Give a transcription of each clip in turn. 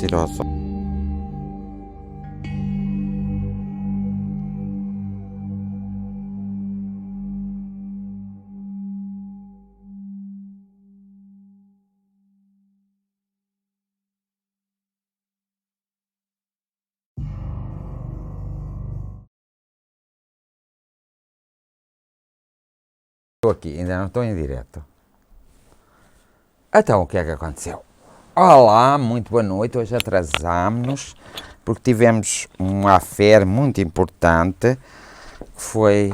mentiroso. Estou aqui, ainda não estou em direto. Então, o que é que aconteceu? Olá, muito boa noite. Hoje atrasámos-nos porque tivemos um affair muito importante que foi...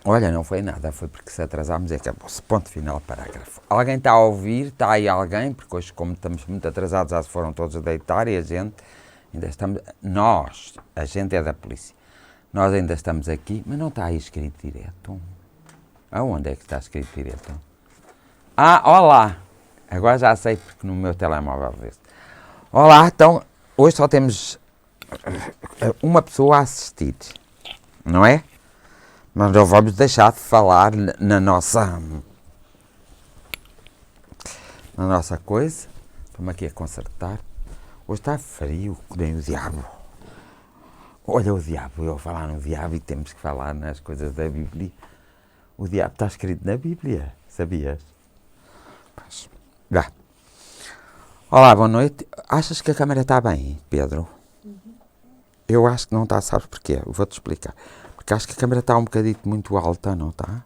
Olha, não foi nada, foi porque se atrasámos e acabou-se. Ponto final, parágrafo. Alguém está a ouvir? Está aí alguém? Porque hoje, como estamos muito atrasados, já se foram todos a deitar e a gente ainda estamos... Nós, a gente é da polícia. Nós ainda estamos aqui, mas não está aí escrito direto. Aonde é que está escrito direto? Ah, olá! Agora já sei porque no meu telemóvel vê-se. Olá, então, hoje só temos uma pessoa a assistir, não é? Mas não vamos deixar de falar na nossa coisa. Vamos aqui a consertar. Hoje está frio, que nem o diabo. Olha o diabo, eu vou falar no diabo e temos que falar nas coisas da Bíblia. O diabo está escrito na Bíblia, sabias? Mas, já. Olá, boa noite. Achas que a câmera está bem, Pedro? Eu acho que não está, sabes porquê? Vou-te explicar. Porque acho que a câmera está um bocadito muito alta, não está?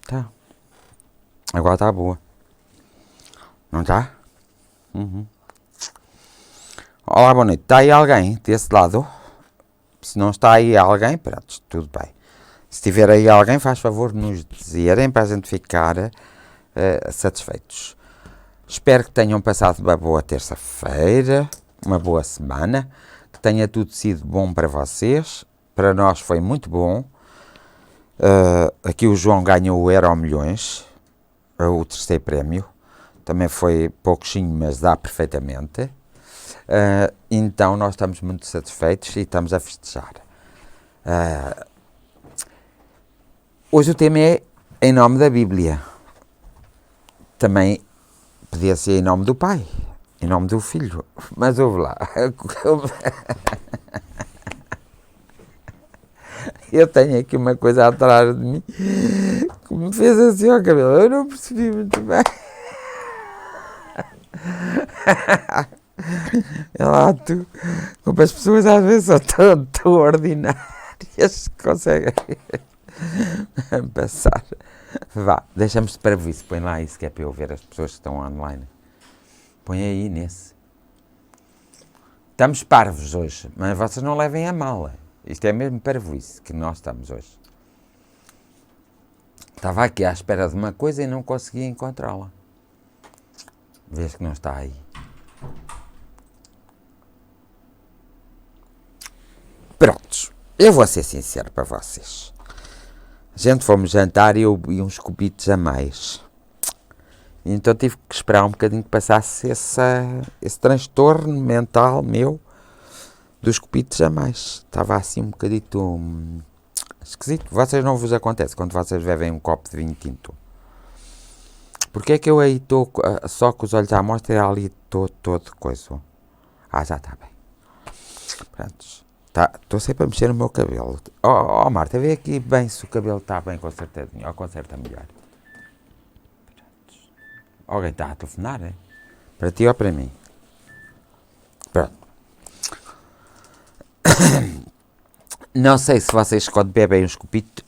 Está. Agora está boa. Não está? Olá, boa noite. Está aí alguém desse lado? Se não está aí alguém, pronto, tudo bem. Se estiver aí alguém, faz favor de nos dizerem para a gente ficar satisfeitos. Espero que tenham passado uma boa terça-feira, uma boa semana, que tenha tudo sido bom para vocês. Para nós foi muito bom. Aqui o João ganhou o Euro Milhões, o terceiro prémio. Também foi pouquinho, mas dá perfeitamente. Então nós estamos muito satisfeitos e estamos a festejar. Hoje o tema é em nome da Bíblia. Também podia ser em nome do Pai, em nome do Filho, mas ouve lá. Eu tenho aqui uma coisa atrás de mim que me fez assim ao cabelo. Eu não percebi muito bem. É lá tu, como as pessoas às vezes são tão ordinárias que conseguem passar. Vá, deixamos-te para isso, põe lá isso que é para eu ver as pessoas que estão online. Põe aí nesse. Estamos parvos hoje, mas vocês não levem a mal. Isto é mesmo parvoíce que nós estamos hoje. Estava aqui à espera de uma coisa e não conseguia encontrá-la. Vês que não está aí. Prontos, eu vou ser sincero para vocês. A gente fomos jantar e eu vi uns cubitos a mais. Então tive que esperar um bocadinho que passasse esse transtorno mental meu dos cubitos a mais. Estava assim um bocadito esquisito. Vocês não vos acontece quando vocês bebem um copo de vinho tinto? Porque é que eu aí estou só com os olhos à mostra e ali estou todo coisa? Ah, já está bem. Prontos. Estou sempre a mexer no meu cabelo. Oh, Marta, vê aqui bem se o cabelo está bem consertadinho. Ou conserta melhor. Prontos. Alguém está a telefonar, é? Para ti ou para mim? Pronto. Não sei se vocês quando bebem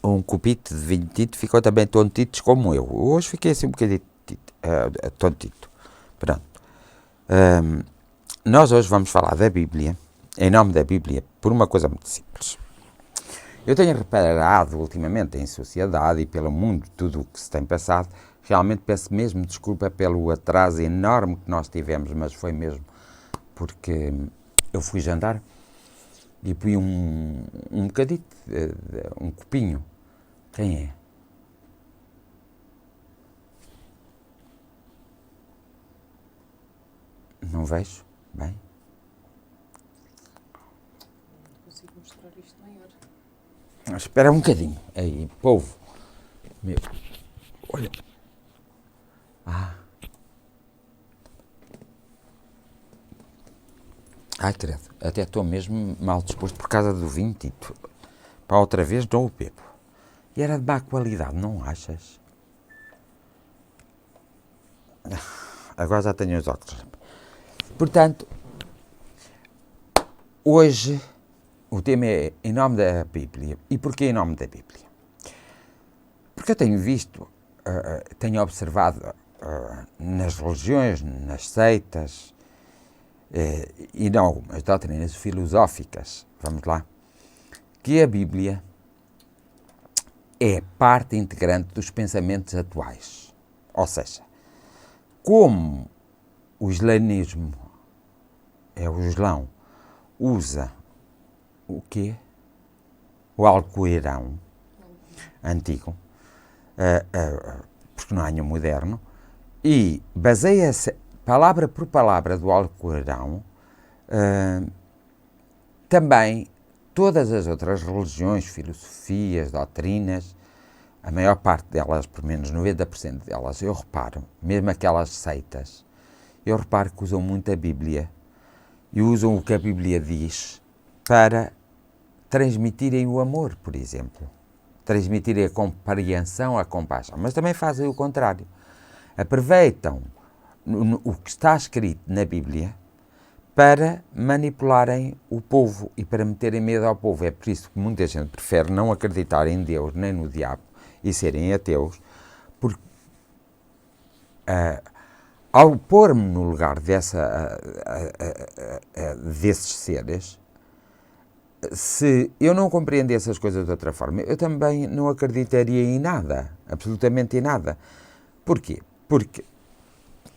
um copito de vinho tinto ficam também tontitos como eu. Hoje fiquei assim um bocadinho tontito. Pronto. Nós hoje vamos falar da Bíblia, em nome da Bíblia, por uma coisa muito simples. Eu tenho reparado ultimamente em sociedade e pelo mundo tudo o que se tem passado. Realmente peço mesmo desculpa pelo atraso enorme que nós tivemos, mas foi mesmo porque eu fui jantar e pus um bocadito, um copinho. Quem é? Não vejo? Bem. Não consigo mostrar isto maior. Espera um bocadinho. Aí, povo. Meu. Olha. Ai, credo, até estou mesmo mal disposto por causa do vinho tinto. Para outra vez não o bebo. E era de má qualidade, não achas? Agora já tenho os óculos. Portanto, hoje o tema é em nome da Bíblia. E porquê em nome da Bíblia? Porque eu tenho visto, tenho observado nas religiões, nas seitas e em algumas doutrinas filosóficas, vamos lá, que a Bíblia é parte integrante dos pensamentos atuais. Ou seja, como o islamismo, o Islão, usa o quê? O Alcorão antigo, porque não há nenhum moderno, e baseia-se palavra por palavra do Alcorão, também todas as outras religiões, filosofias, doutrinas, a maior parte delas, pelo menos 90% delas, eu reparo, mesmo aquelas seitas, eu reparo que usam muito a Bíblia e usam o que a Bíblia diz para transmitirem o amor, por exemplo. Transmitirem a compreensão, a compaixão. Mas também fazem o contrário. Aproveitam o que está escrito na Bíblia para manipularem o povo e para meterem medo ao povo. É por isso que muita gente prefere não acreditar em Deus nem no diabo e serem ateus, porque ao pôr-me no lugar desses seres, se eu não compreendesse as coisas de outra forma, eu também não acreditaria em nada, absolutamente em nada. Porquê? Porque,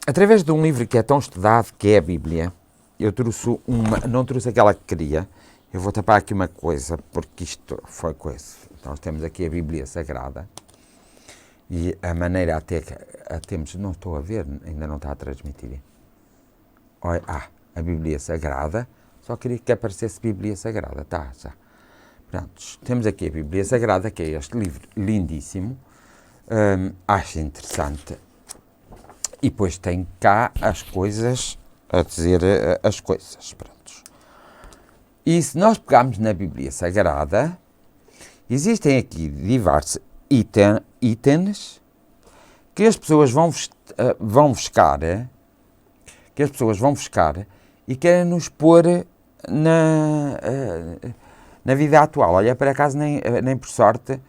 através de um livro que é tão estudado, que é a Bíblia, eu trouxe não trouxe aquela que queria, eu vou tapar aqui uma coisa, porque isto foi coisa. Nós temos aqui a Bíblia Sagrada, e a maneira até que a temos, não estou a ver, ainda não está a transmitir. Olha, a Bíblia Sagrada, só queria que aparecesse Bíblia Sagrada, tá, já. Pronto, temos aqui a Bíblia Sagrada, que é este livro lindíssimo, acho interessante, e depois tem cá as coisas, a dizer as coisas, pronto. E se nós pegarmos na Bíblia Sagrada, existem aqui diversos itens que as pessoas vão buscar, e querem nos pôr na vida atual. Olha, por acaso, nem por sorte,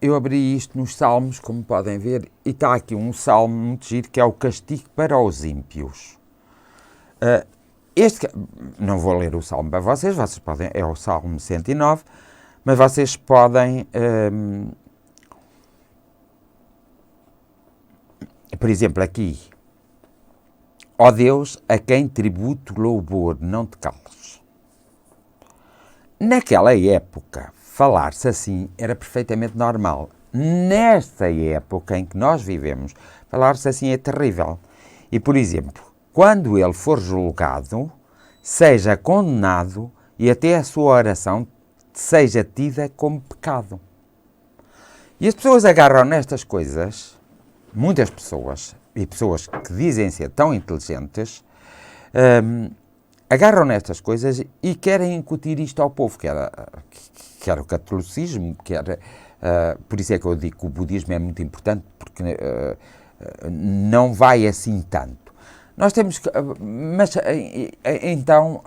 eu abri isto nos Salmos, como podem ver, e está aqui um salmo muito giro, que é o castigo para os ímpios. Não vou ler o salmo para vocês podem, é o Salmo 109, mas vocês podem, por exemplo, aqui, ó Deus, a quem tributo louvor, não te cales. Naquela época, falar-se assim era perfeitamente normal. Nesta época em que nós vivemos, falar-se assim é terrível. E, por exemplo, quando ele for julgado, seja condenado e até a sua oração seja tida como pecado. E as pessoas agarram nestas coisas, muitas pessoas, e pessoas que dizem ser tão inteligentes, agarram nestas coisas e querem incutir isto ao povo, que era o catolicismo, por isso é que eu digo que o budismo é muito importante, porque não vai assim tanto. Nós temos que, mas então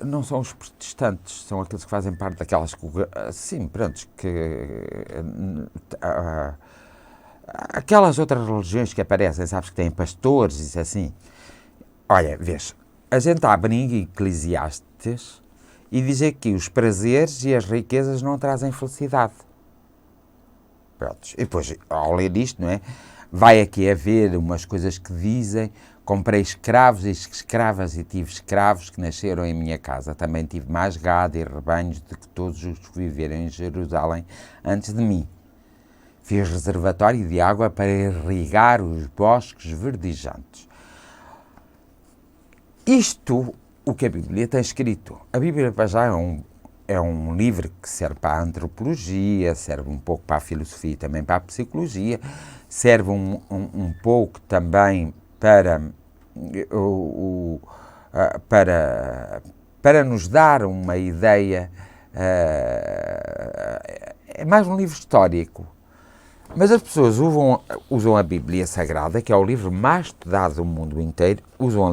não são os protestantes, são aqueles que fazem parte daquelas, sim, pronto, aquelas outras religiões que aparecem, sabes, que têm pastores e isso assim. Olha, vês, a gente abre em Eclesiastes e diz que os prazeres e as riquezas não trazem felicidade. Pronto. E depois, ao ler isto, não é? Vai aqui haver umas coisas que dizem: comprei escravos e escravas e tive escravos que nasceram em minha casa. Também tive mais gado e rebanhos do que todos os que viveram em Jerusalém antes de mim. Fez reservatório de água para irrigar os bosques verdejantes. Isto, o que a Bíblia tem escrito. A Bíblia, para já, é um livro que serve para a antropologia, serve um pouco para a filosofia e também para a psicologia, serve um pouco também para, para nos dar uma ideia. É mais um livro histórico. Mas as pessoas usam a Bíblia Sagrada, que é o livro mais estudado do mundo inteiro, usam a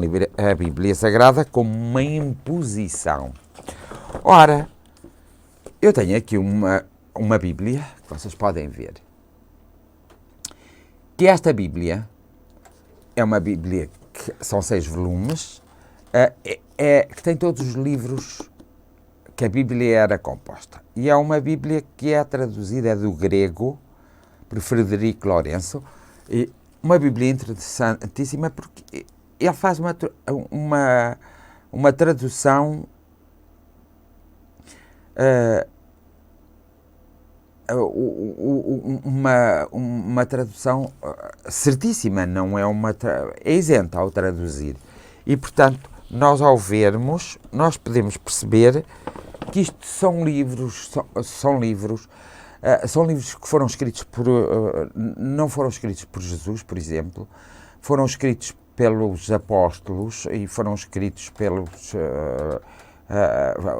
Bíblia Sagrada como uma imposição. Ora, eu tenho aqui uma Bíblia, que vocês podem ver, que esta Bíblia é uma Bíblia que são 6 volumes, que tem todos os livros que a Bíblia era composta. E é uma Bíblia que é traduzida do grego por Frederico Lourenço, uma Bíblia interessantíssima porque ele faz uma tradução uma tradução certíssima, não é é isenta ao traduzir. E, portanto, nós ao vermos, nós podemos perceber que isto são livros que foram escritos não foram escritos por Jesus, por exemplo, foram escritos pelos apóstolos e foram escritos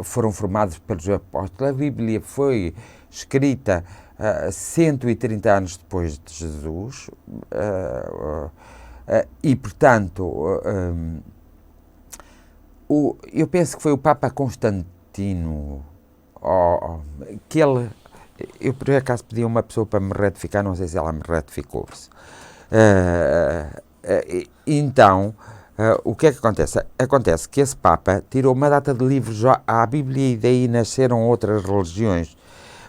foram formados pelos apóstolos. A Bíblia foi escrita 130 anos depois de Jesus e, portanto, eu penso que foi o Papa Constantino que ele... Eu, por acaso, pedi a uma pessoa para me retificar, não sei se ela me retificou-se. Então, o que é que acontece? Acontece que esse Papa tirou uma data de livros à Bíblia e daí nasceram outras religiões.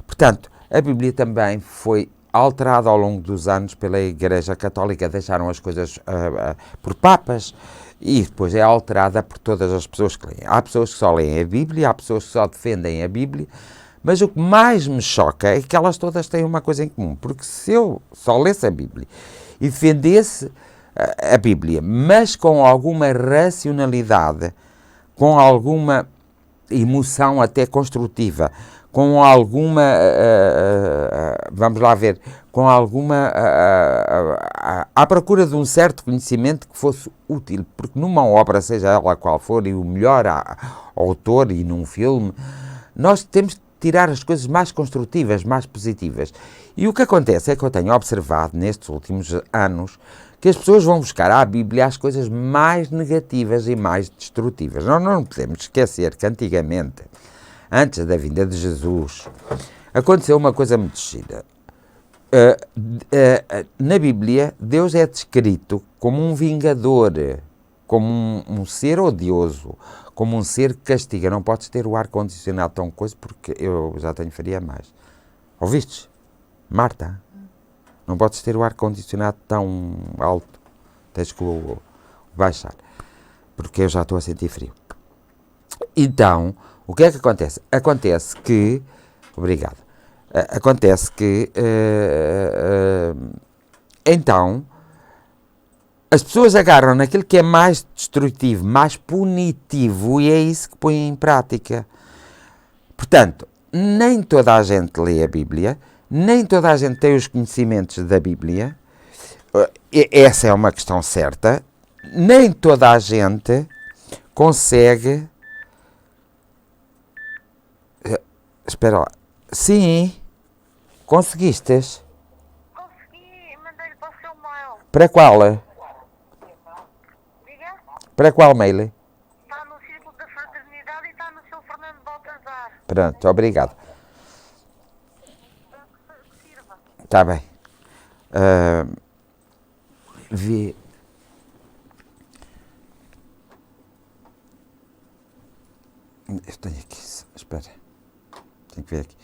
Portanto, a Bíblia também foi alterada ao longo dos anos pela Igreja Católica, deixaram as coisas por papas e depois é alterada por todas as pessoas que leem. Há pessoas que só leem a Bíblia, há pessoas que só defendem a Bíblia, mas o que mais me choca é que elas todas têm uma coisa em comum, porque se eu só lesse a Bíblia e defendesse a Bíblia, mas com alguma racionalidade, com alguma emoção até construtiva, com alguma, vamos lá ver, com alguma, à procura de um certo conhecimento que fosse útil, porque numa obra, seja ela qual for, e o melhor autor, e num filme, nós temos de tirar as coisas mais construtivas, mais positivas. E o que acontece é que eu tenho observado nestes últimos anos que as pessoas vão buscar à Bíblia as coisas mais negativas e mais destrutivas. Nós não podemos esquecer que antigamente, antes da vinda de Jesus, aconteceu uma coisa muito gira. Na Bíblia, Deus é descrito como um vingador, como um ser odioso, como um ser que castiga. Não podes ter o ar-condicionado tão coisa, porque eu já tenho faria mais. Ouvistes? Marta? Não podes ter o ar-condicionado tão alto. Tens que o baixar, porque eu já estou a sentir frio. Então, o que é que acontece? Acontece que... Obrigado. Acontece que... então, as pessoas agarram naquilo que é mais destrutivo, mais punitivo, e é isso que põem em prática. Portanto, nem toda a gente lê a Bíblia, nem toda a gente tem os conhecimentos da Bíblia. Essa é uma questão certa. Nem toda a gente consegue... Espera lá. Sim, conseguistes. Consegui, mandei-lhe para o seu mail. Para qual? Diga? Para qual mail? Está no Círculo da Fraternidade e está no seu Fernando Baltazar. Pronto, obrigado. Que sirva. Está bem. Vi... Eu tenho aqui... Espera. Tenho que ver aqui.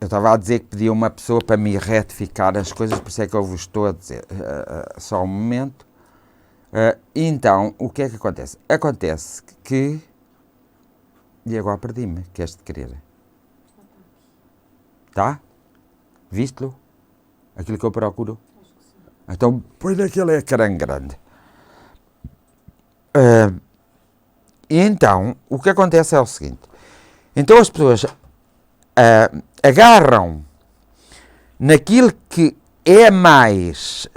Eu estava a dizer que pedi a uma pessoa para me retificar as coisas, por isso é que eu vos estou a dizer. Só um momento. Então, o que é que acontece? Acontece que... E agora perdi-me, que és de querer. Tá? Viste-lo? Aquilo que eu procuro? Então, põe naquele ecrã grande. E então, o que acontece é o seguinte. Então as pessoas agarram naquilo que é mais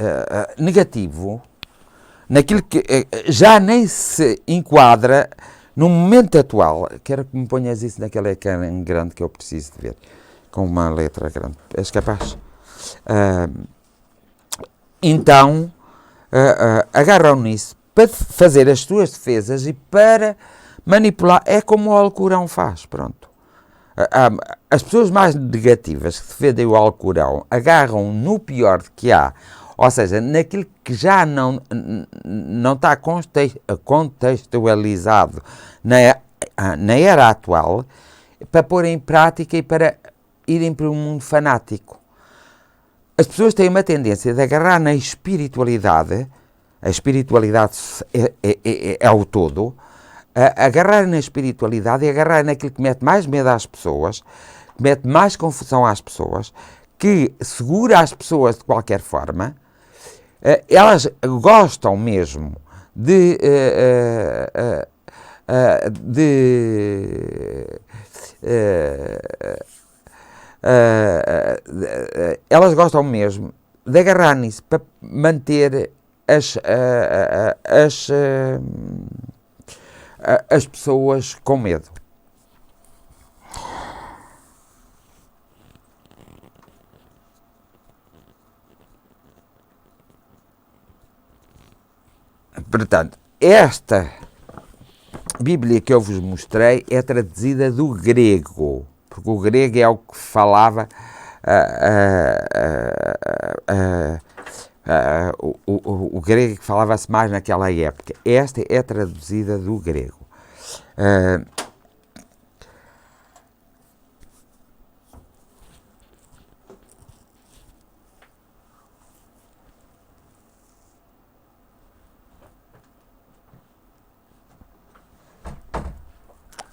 negativo, naquilo que já nem se enquadra no momento atual. Quero que me ponhas isso naquele ecrã grande que eu preciso de ver, com uma letra grande. És capaz? Então, agarram nisso para fazer as suas defesas e para manipular. É como o Alcorão faz, pronto. As pessoas mais negativas que defendem o Alcorão agarram no pior que há, ou seja, naquilo que já não está contextualizado na era atual, para pôr em prática e para irem para um mundo fanático. As pessoas têm uma tendência de agarrar na espiritualidade, a espiritualidade é o todo, agarrar na espiritualidade e agarrar naquilo que mete mais medo às pessoas, que mete mais confusão às pessoas, que segura as pessoas de qualquer forma. Elas gostam mesmo elas gostam mesmo de agarrar nisso para manter as pessoas com medo. Portanto, esta Bíblia que eu vos mostrei é traduzida do grego, porque o grego é o que falava o grego que falava-se mais naquela época. Esta é traduzida do grego.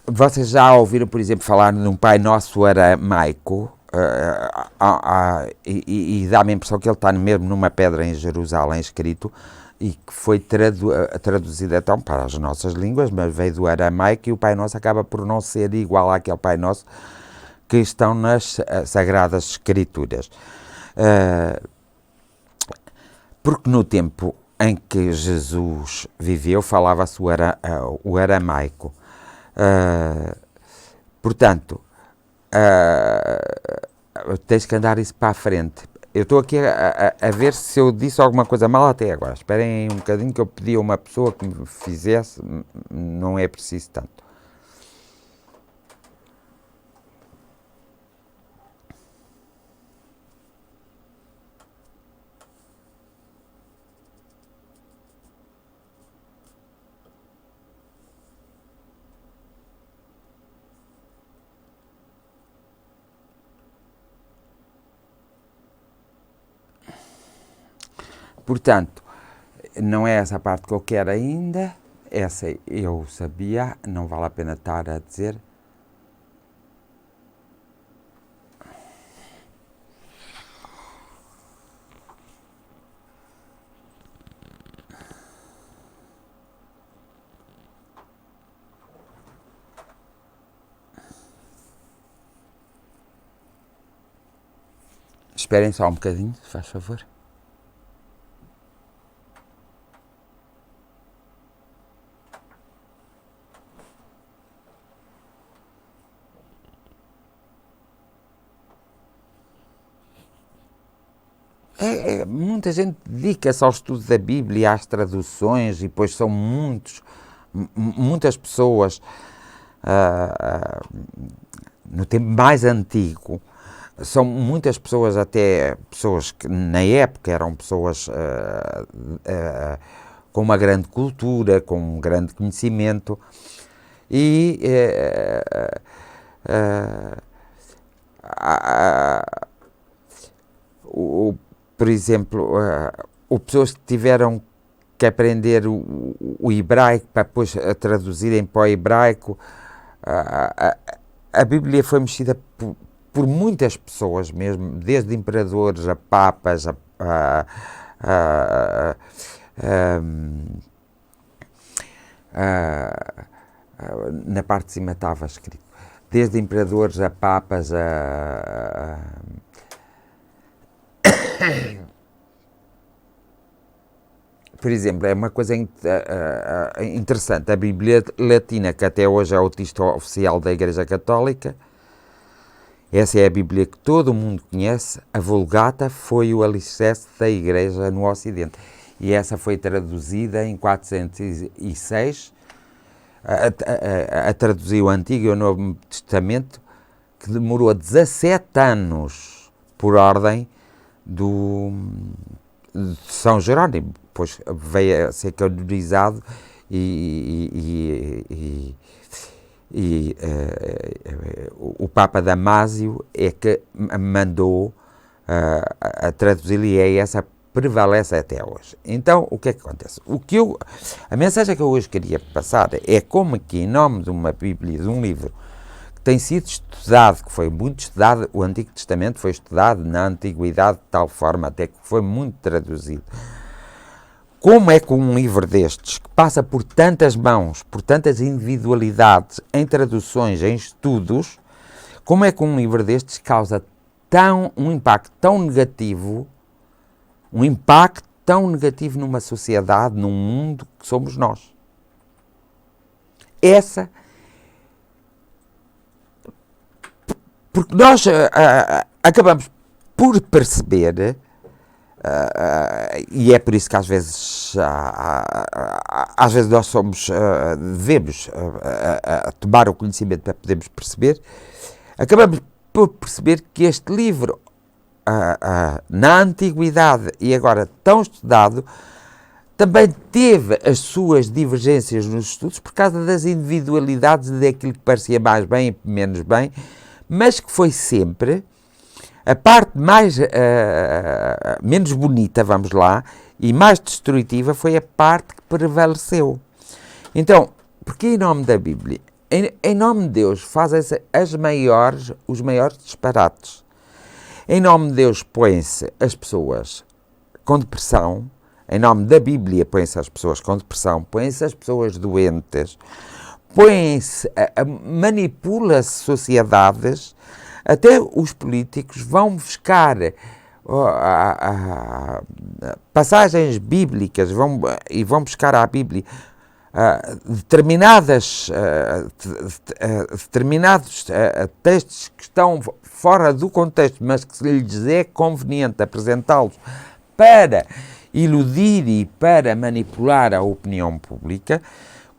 Vocês já ouviram, por exemplo, falar num Pai Nosso aramaico, e dá-me a impressão que ele está mesmo numa pedra em Jerusalém escrito, e que foi traduzido então para as nossas línguas, mas veio do aramaico, e o Pai Nosso acaba por não ser igual àquele Pai Nosso que estão nas Sagradas Escrituras. Porque no tempo em que Jesus viveu, falava-se o aramaico. Portanto, tens que andar isso para a frente. Eu estou aqui a ver se eu disse alguma coisa mal até agora. Esperem aí um bocadinho que eu pedi a uma pessoa que me fizesse, não é preciso tanto. Portanto, não é essa parte que eu quero ainda, essa eu sabia, não vale a pena estar a dizer. Esperem só um bocadinho, se faz favor. Muita gente dedica-se ao estudo da Bíblia, às traduções, e depois são muitas pessoas no tempo mais antigo, são muitas pessoas, até pessoas que na época eram pessoas com uma grande cultura, com um grande conhecimento, e por exemplo, pessoas que tiveram que aprender o hebraico para depois traduzirem para o hebraico. A Bíblia foi mexida por muitas pessoas mesmo, desde imperadores a papas, na parte de cima estava escrito, desde imperadores a papas por exemplo, é uma coisa interessante, a Bíblia Latina, que até hoje é o texto oficial da Igreja Católica, essa é a Bíblia que todo o mundo conhece, a Vulgata foi o alicerce da Igreja no Ocidente, e essa foi traduzida em 406, a traduzir o Antigo e o Novo Testamento, que demorou 17 anos por ordem de São Jerónimo, depois veio a ser canorizado o Papa Damásio é que mandou a traduzir, e é essa prevalece até hoje. Então, o que é que acontece? A mensagem que eu hoje queria passar é como que, em nome de uma Bíblia, de um livro que tem sido estudado, que foi muito estudado, o Antigo Testamento foi estudado na Antiguidade de tal forma até que foi muito traduzido. Como é que um livro destes, que passa por tantas mãos, por tantas individualidades, em traduções, em estudos, como é que um livro destes causa um impacto tão negativo, numa sociedade, num mundo que somos nós? Porque nós acabamos por perceber, e é por isso que às vezes nós devemos tomar o conhecimento para podermos perceber, acabamos por perceber que este livro, na Antiguidade e agora tão estudado, também teve as suas divergências nos estudos por causa das individualidades daquilo que parecia mais bem e menos bem, mas que foi sempre a parte menos bonita, vamos lá, e mais destrutiva foi a parte que prevaleceu. Então, porque em nome da Bíblia, em nome de Deus, fazem-se os maiores disparates. Em nome de Deus põem-se as pessoas com depressão, em nome da Bíblia põem-se as pessoas com depressão, põem-se as pessoas doentes, manipula-se sociedades, até os políticos vão buscar passagens bíblicas e vão buscar à Bíblia determinados textos que estão fora do contexto, mas que lhes é conveniente apresentá-los para iludir e para manipular a opinião pública.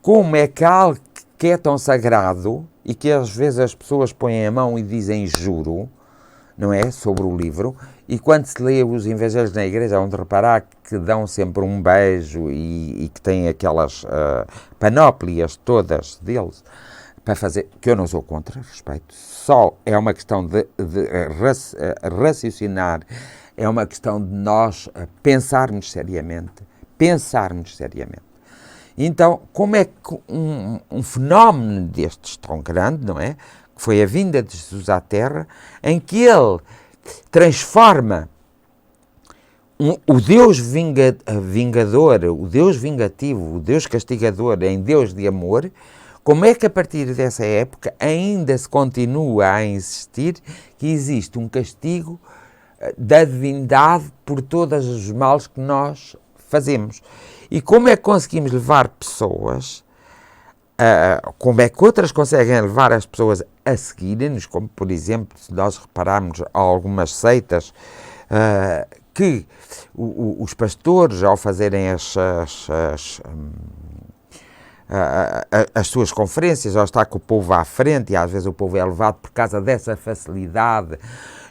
Como é que algo que é tão sagrado e que às vezes as pessoas põem a mão e dizem juro, não é, sobre o livro, e quando se lê os evangelhos na igreja, vão reparar que dão sempre um beijo e que têm aquelas panóplias todas deles, para fazer, que eu não sou contra, respeito, só é uma questão de raciocinar, é uma questão de nós pensarmos seriamente. Então, como é que um fenómeno destes tão grande, não é? Que foi a vinda de Jesus à Terra, em que ele transforma o Deus vingador, o Deus vingativo, o Deus castigador em Deus de amor, como é que a partir dessa época ainda se continua a insistir que existe um castigo da divindade por todos os males que nós fazemos? E como é que conseguimos levar pessoas, como é que outras conseguem levar as pessoas a seguirem-nos, como por exemplo, se nós repararmos algumas seitas, que os pastores, ao fazerem as suas conferências, ao estar com o povo à frente, e às vezes o povo é levado por causa dessa facilidade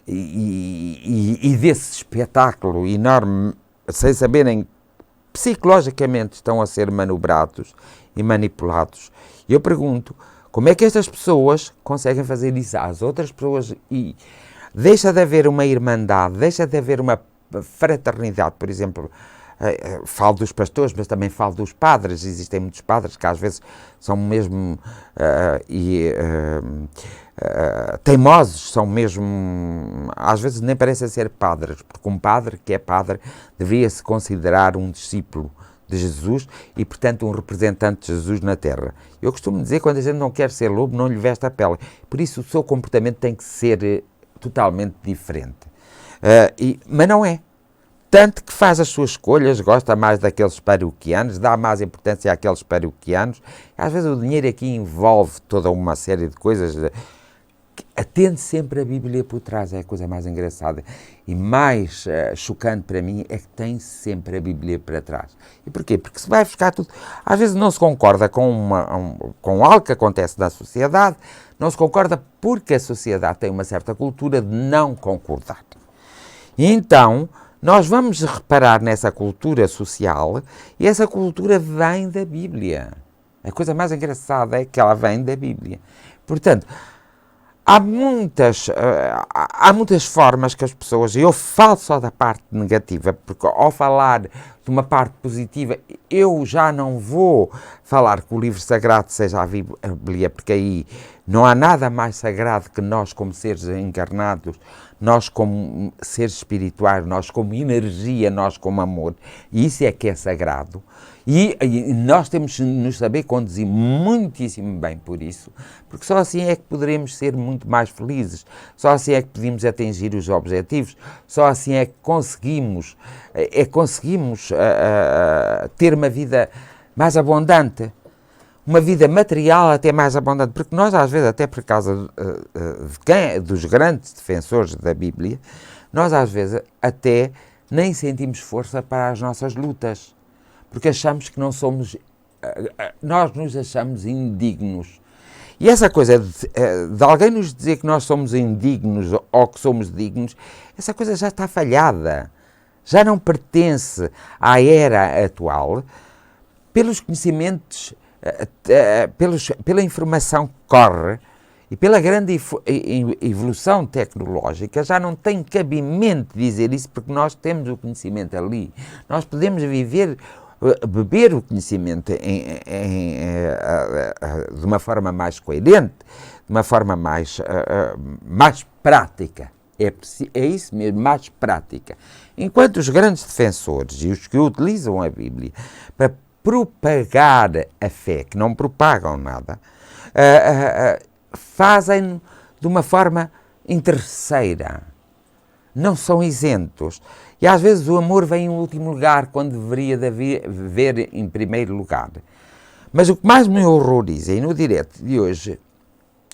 e desse espetáculo enorme, sem saberem psicologicamente estão a ser manobrados e manipulados. E eu pergunto, como é que estas pessoas conseguem fazer isso às outras pessoas? E deixa de haver uma irmandade, deixa de haver uma fraternidade. Por exemplo, falo dos pastores, mas também falo dos padres. Existem muitos padres que às vezes são mesmo teimosos, são mesmo, às vezes nem parecem ser padres, porque um padre que é padre devia-se considerar um discípulo de Jesus e, portanto, um representante de Jesus na Terra. Eu costumo dizer que quando a gente não quer ser lobo, não lhe veste a pele. Por isso, o seu comportamento tem que ser totalmente diferente. Mas não é. Tanto que faz as suas escolhas, gosta mais daqueles paroquianos, dá mais importância àqueles paroquianos. Às vezes o dinheiro aqui envolve toda uma série de coisas. Atende sempre a Bíblia por trás, é a coisa mais engraçada. E mais chocante para mim é que tem sempre a Bíblia para trás. E porquê? Porque se vai buscar tudo... Às vezes não se concorda com algo que acontece na sociedade, não se concorda porque a sociedade tem uma certa cultura de não concordar. E então, nós vamos reparar nessa cultura social e essa cultura vem da Bíblia. A coisa mais engraçada é que ela vem da Bíblia. Portanto, há muitas formas que as pessoas, e eu falo só da parte negativa, porque ao falar de uma parte positiva, eu já não vou falar que o livro sagrado seja a Bíblia, porque aí não há nada mais sagrado que nós como seres encarnados, nós como seres espirituais, nós como energia, nós como amor, e isso é que é sagrado. E nós temos de nos saber conduzir muitíssimo bem por isso, porque só assim é que poderemos ser muito mais felizes, só assim é que podemos atingir os objetivos, só assim é que conseguimos ter uma vida mais abundante, uma vida material até mais abundante, porque nós às vezes, até por causa dos grandes defensores da Bíblia, nós às vezes até nem sentimos força para as nossas lutas, porque achamos que não somos, nós nos achamos indignos. E essa coisa de alguém nos dizer que nós somos indignos ou que somos dignos, essa coisa já está falhada, já não pertence à era atual, pelos conhecimentos, pela informação que corre e pela grande evolução tecnológica, já não tem cabimento dizer isso, porque nós temos o conhecimento ali. Nós podemos beber o conhecimento de uma forma mais coerente, de uma forma mais prática. É isso mesmo, mais prática. Enquanto os grandes defensores e os que utilizam a Bíblia para propagar a fé, que não propagam nada, fazem de uma forma interesseira. Não são isentos. E às vezes o amor vem em último lugar, quando deveria haver em primeiro lugar. Mas o que mais me horroriza, e no direto de hoje,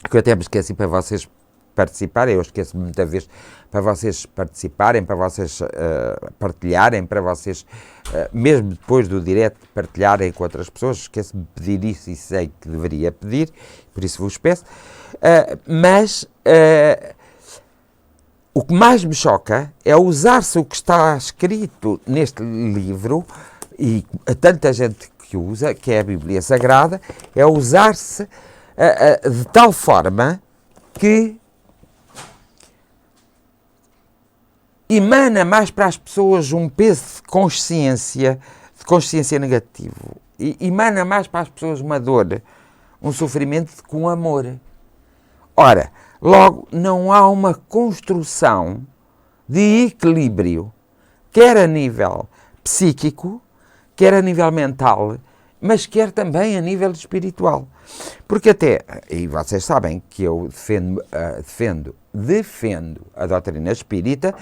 que eu até me esqueci para vocês participarem, eu esqueço muitas vezes para vocês participarem, para vocês partilharem, para vocês, mesmo depois do direto, partilharem com outras pessoas, esqueço-me de pedir isso e sei que deveria pedir, por isso vos peço, mas o que mais me choca é usar-se o que está escrito neste livro, e tanta gente que usa, que é a Bíblia Sagrada, é usar-se de tal forma que emana mais para as pessoas um peso de consciência negativo. E emana mais para as pessoas uma dor, um sofrimento com amor. Ora, logo, não há uma construção de equilíbrio, quer a nível psíquico, quer a nível mental, mas quer também a nível espiritual. Porque até, e vocês sabem que eu defendo a doutrina espírita,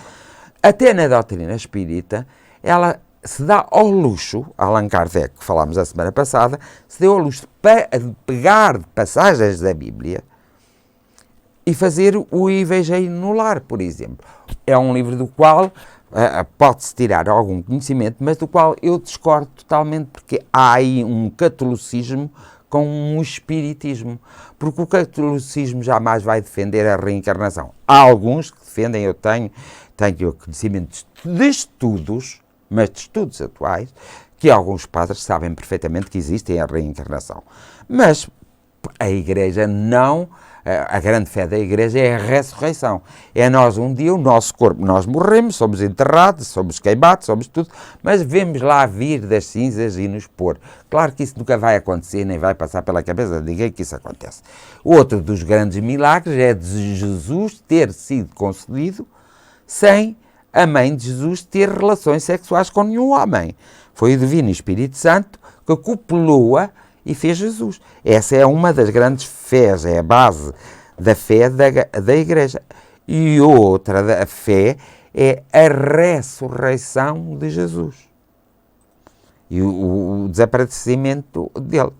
até na doutrina espírita, ela se dá ao luxo, Allan Kardec, que falámos a semana passada, se deu ao luxo de pegar passagens da Bíblia e fazer o IVG no lar, por exemplo. É um livro do qual pode-se tirar algum conhecimento, mas do qual eu discordo totalmente, porque há aí um catolicismo com um espiritismo, porque o catolicismo jamais vai defender a reencarnação. Há alguns que defendem, eu tenho conhecimento de estudos, mas de estudos atuais, que alguns padres sabem perfeitamente que existe a reencarnação. Mas a Igreja não a grande fé da Igreja é a ressurreição. É nós, um dia, o nosso corpo, nós morremos, somos enterrados, somos queimados, somos tudo, mas vemos lá vir das cinzas e nos pôr. Claro que isso nunca vai acontecer, nem vai passar pela cabeça de ninguém que isso acontece. Outro dos grandes milagres é de Jesus ter sido concebido sem a mãe de Jesus ter relações sexuais com nenhum homem. Foi o Divino Espírito Santo que copulou-a e fez Jesus. Essa é uma das grandes fés, é a base da fé da Igreja. E outra da fé é a ressurreição de Jesus e o desaparecimento dele.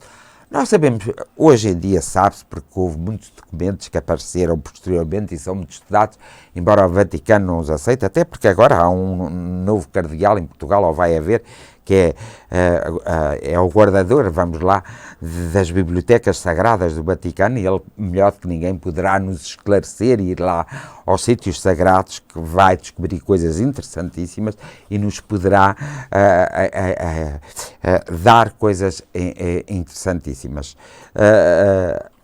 Nós sabemos, hoje em dia sabe-se, porque houve muitos documentos que apareceram posteriormente e são muito estudados, embora o Vaticano não os aceite, até porque agora há um novo cardeal em Portugal, ou vai haver, que é o guardador, vamos lá, das bibliotecas sagradas do Vaticano, e ele, melhor que ninguém, poderá nos esclarecer e ir lá aos sítios sagrados, que vai descobrir coisas interessantíssimas e nos poderá dar coisas interessantíssimas.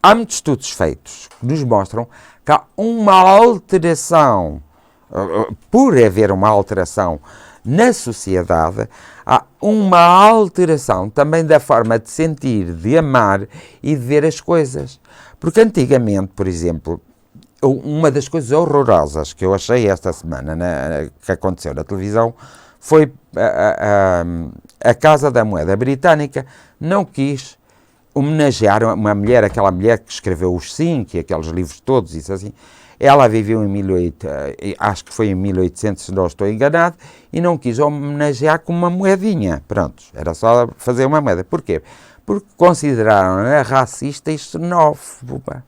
Há muitos estudos feitos que nos mostram que há uma alteração, por haver uma alteração na sociedade, há uma alteração também da forma de sentir, de amar e de ver as coisas. Porque antigamente, por exemplo, uma das coisas horrorosas que eu achei esta semana, que aconteceu na televisão, foi a Casa da Moeda Britânica não quis homenagear uma mulher, aquela mulher que escreveu os Cinco e aqueles livros todos, isso assim. Ela viveu acho que foi em 1800, se não estou enganado, e não quis homenagear com uma moedinha. Pronto, era só fazer uma moeda. Porquê? Porque consideraram-na racista e xenófoba.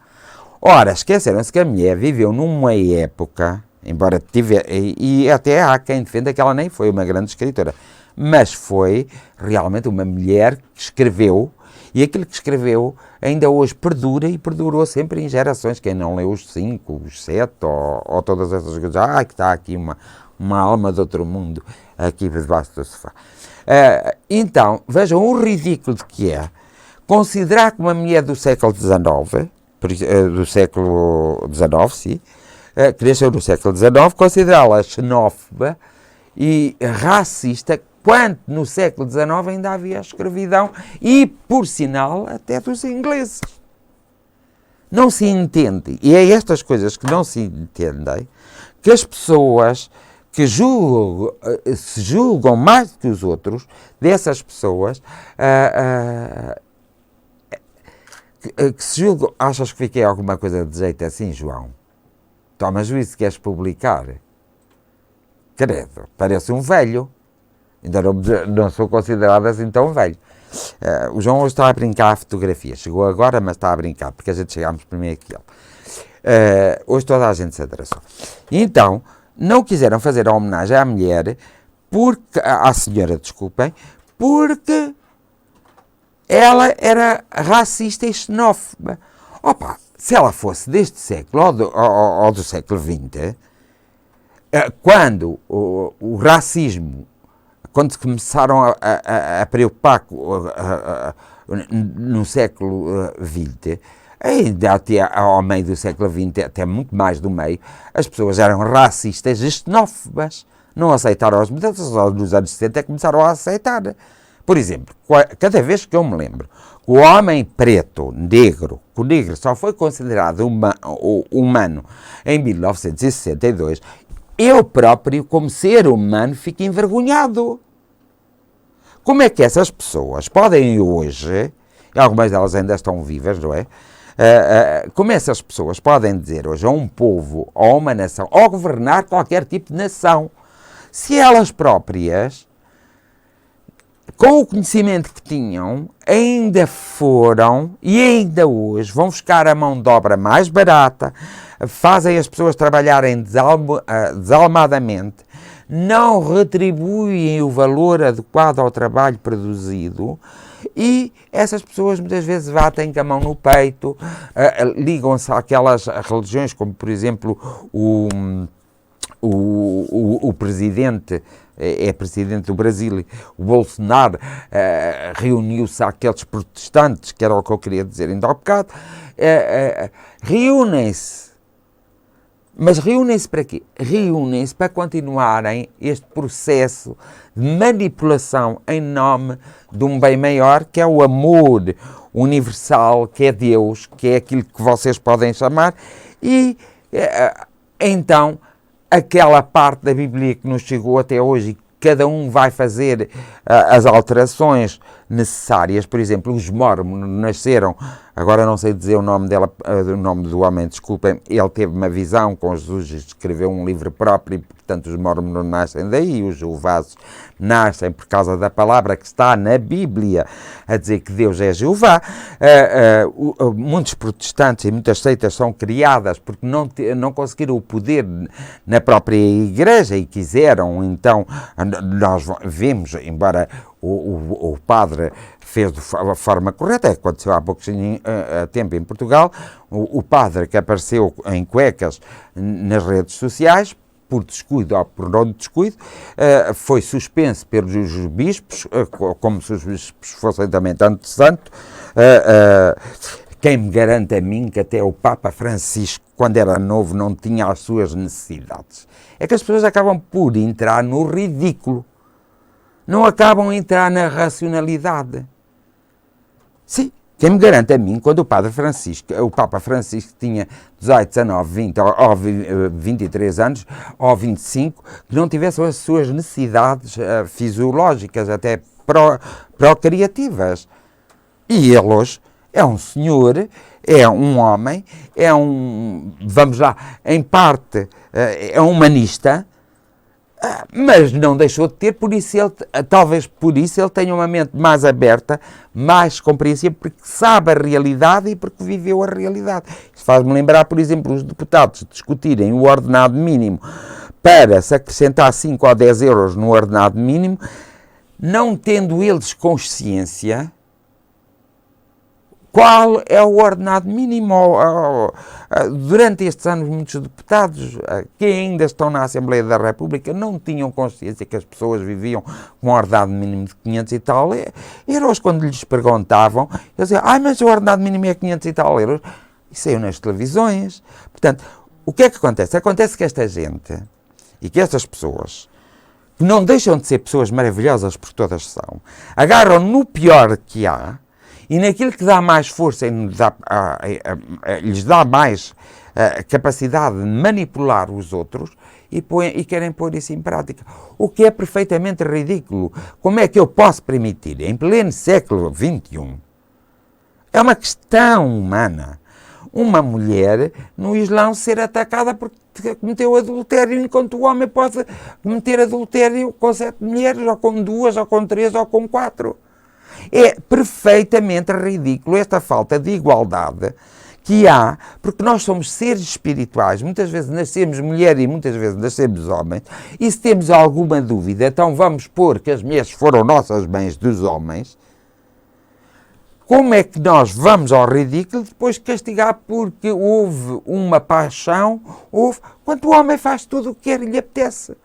Ora, esqueceram-se que a mulher viveu numa época, embora tivesse, e até há quem defenda que ela nem foi uma grande escritora, mas foi realmente uma mulher que escreveu. E aquilo que escreveu ainda hoje perdura e perdurou sempre em gerações. Quem não leu os 5, os 7 ou todas essas coisas, que está aqui uma alma de outro mundo aqui debaixo do sofá. Então, vejam o ridículo de que é considerar que uma mulher do século XIX, sim, que nasceu no século XIX, considerá-la xenófoba e racista, quando no século XIX ainda havia a escravidão e, por sinal, até dos ingleses. Não se entende, e é estas coisas que não se entendem, que as pessoas que se julgam mais do que os outros, dessas pessoas, que se julgam... Achas que fiquei alguma coisa de jeito assim, João? Toma juízo, queres publicar? Credo, parece um velho. Ainda não sou considerado assim tão velho. O João hoje está a brincar a fotografia. Chegou agora, mas está a brincar, porque a gente chegámos primeiro que ele. Hoje toda a gente se atrasou. Então, não quiseram fazer a homenagem à mulher, à senhora, desculpem, porque ela era racista e xenófoba. Opa, se ela fosse deste século ou do século XX, quando o racismo, quando se começaram a preocupar no século XX, ainda até ao meio do século XX, até muito mais do meio, as pessoas eram racistas e xenófobas. Não aceitaram as mudanças, só nos anos 60 começaram a aceitar. Por exemplo, cada vez que eu me lembro que o homem preto, negro, que o negro só foi considerado humano em 1962, eu próprio, como ser humano, fico envergonhado. Como é que essas pessoas podem hoje, e algumas delas ainda estão vivas, não é? Como essas pessoas podem dizer hoje a um povo, ou a uma nação, ou governar qualquer tipo de nação, se elas próprias, com o conhecimento que tinham, ainda foram e ainda hoje vão buscar a mão de obra mais barata, fazem as pessoas trabalharem desalmadamente, não retribuem o valor adequado ao trabalho produzido e essas pessoas muitas vezes batem com a mão no peito, ligam-se àquelas religiões como, por exemplo, o presidente, é presidente do Brasil, o Bolsonaro, reuniu-se àqueles protestantes, que era o que eu queria dizer ainda há bocado, reúnem-se. Mas reúnem-se para quê? Reúnem-se para continuarem este processo de manipulação em nome de um bem maior, que é o amor universal, que é Deus, que é aquilo que vocês podem chamar, e então aquela parte da Bíblia que nos chegou até hoje, cada um vai fazer as alterações necessárias. Por exemplo, os Mormons nasceram, agora não sei dizer o nome dela, o nome do homem, desculpem, ele teve uma visão com Jesus, escreveu um livro próprio, portanto os Mormons não nascem daí, os Jeovás nascem por causa da palavra que está na Bíblia, a dizer que Deus é Jeová. Muitos protestantes e muitas seitas são criadas porque não conseguiram o poder na própria igreja e quiseram, então nós vemos, embora o padre fez de forma correta, aconteceu há pouco tempo em Portugal, o padre que apareceu em cuecas nas redes sociais, por descuido ou por não descuido, foi suspenso pelos bispos, como se os bispos fossem também tanto santo. Quem me garante a mim que até o Papa Francisco, quando era novo, não tinha as suas necessidades? É que as pessoas acabam por entrar no ridículo, não acabam a entrar na racionalidade. Sim, quem me garante a mim, quando o Papa Francisco tinha 18, 19, 20 ou 23 anos, ou 25, que não tivesse as suas necessidades fisiológicas, até procriativas. E ele hoje é um senhor, é um homem, vamos lá, em parte, é um humanista, mas não deixou de ter, talvez por isso ele tenha uma mente mais aberta, mais compreensiva, porque sabe a realidade e porque viveu a realidade. Isto faz-me lembrar, por exemplo, os deputados discutirem o ordenado mínimo para se acrescentar 5 ou 10 euros no ordenado mínimo, não tendo eles consciência qual é o ordenado mínimo. Durante estes anos, muitos deputados que ainda estão na Assembleia da República não tinham consciência que as pessoas viviam com um ordenado mínimo de 500 e tal euros. Quando lhes perguntavam, eles diziam, mas o ordenado mínimo é 500 e tal euros. E saiu nas televisões. Portanto, o que é que acontece? Acontece que esta gente e que estas pessoas, que não deixam de ser pessoas maravilhosas por todas são, agarram no pior que há, e naquilo que dá mais força e lhes dá mais capacidade de manipular os outros e querem pôr isso em prática. O que é perfeitamente ridículo. Como é que eu posso permitir, em pleno século XXI, é uma questão humana, uma mulher no Islão ser atacada porque cometeu adultério, enquanto o homem pode cometer adultério com 7 mulheres, ou com 2, ou com 3, ou com 4. É perfeitamente ridículo esta falta de igualdade que há, porque nós somos seres espirituais, muitas vezes nascemos mulher e muitas vezes nascemos homens, e se temos alguma dúvida, então vamos pôr que as mulheres foram nossas mães dos homens. Como é que nós vamos ao ridículo depois castigar porque houve uma paixão, quando o homem faz tudo o que quer e lhe apetece?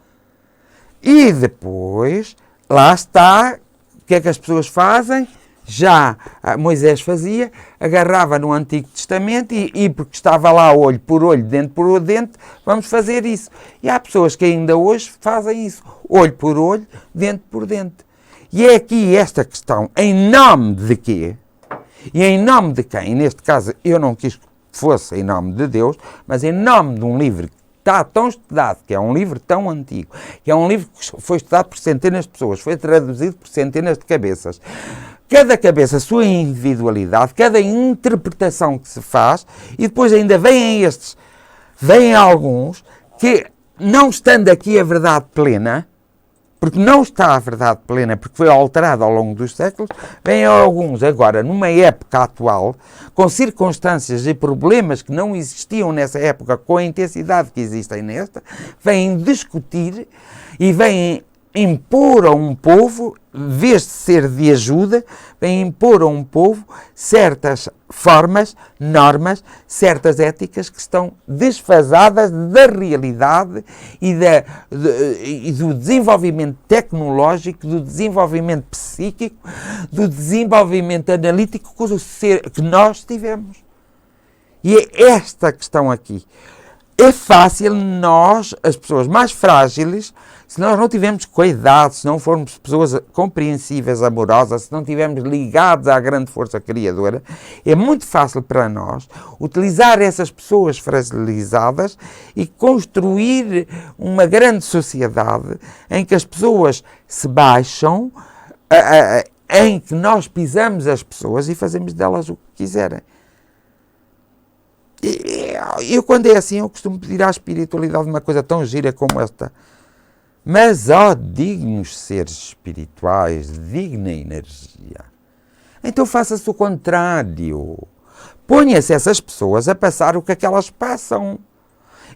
E depois, lá está. O que é que as pessoas fazem? Já Moisés fazia, agarrava no Antigo Testamento e porque estava lá olho por olho, dente por dente, vamos fazer isso. E há pessoas que ainda hoje fazem isso, olho por olho, dente por dente. E é aqui esta questão, em nome de quê? E em nome de quem? Neste caso, eu não quis que fosse em nome de Deus, mas em nome de um livro que está tão estudado, que é um livro tão antigo, que é um livro que foi estudado por centenas de pessoas, foi traduzido por centenas de cabeças. Cada cabeça, a sua individualidade, cada interpretação que se faz, e depois ainda vêm alguns que, não estando aqui a verdade plena, porque não está a verdade plena, porque foi alterada ao longo dos séculos, vêm alguns agora, numa época atual, com circunstâncias e problemas que não existiam nessa época, com a intensidade que existem nesta, vêm discutir e vêm impor a um povo, em vez de ser de ajuda, vem impor a um povo certas formas, normas, certas éticas que estão desfasadas da realidade e do desenvolvimento tecnológico, do desenvolvimento psíquico, do desenvolvimento analítico que nós tivemos. E é esta a questão aqui. É fácil nós, as pessoas mais frágeis, se nós não tivermos cuidado, se não formos pessoas compreensíveis, amorosas, se não estivermos ligados à grande força criadora, é muito fácil para nós utilizar essas pessoas fragilizadas e construir uma grande sociedade em que as pessoas se baixam, em que nós pisamos as pessoas e fazemos delas o que quiserem. Eu, quando é assim, eu costumo pedir à espiritualidade uma coisa tão gira como esta. Mas, ó, dignos seres espirituais, digna energia, então faça-se o contrário. Ponha-se essas pessoas a passar o que aquelas passam.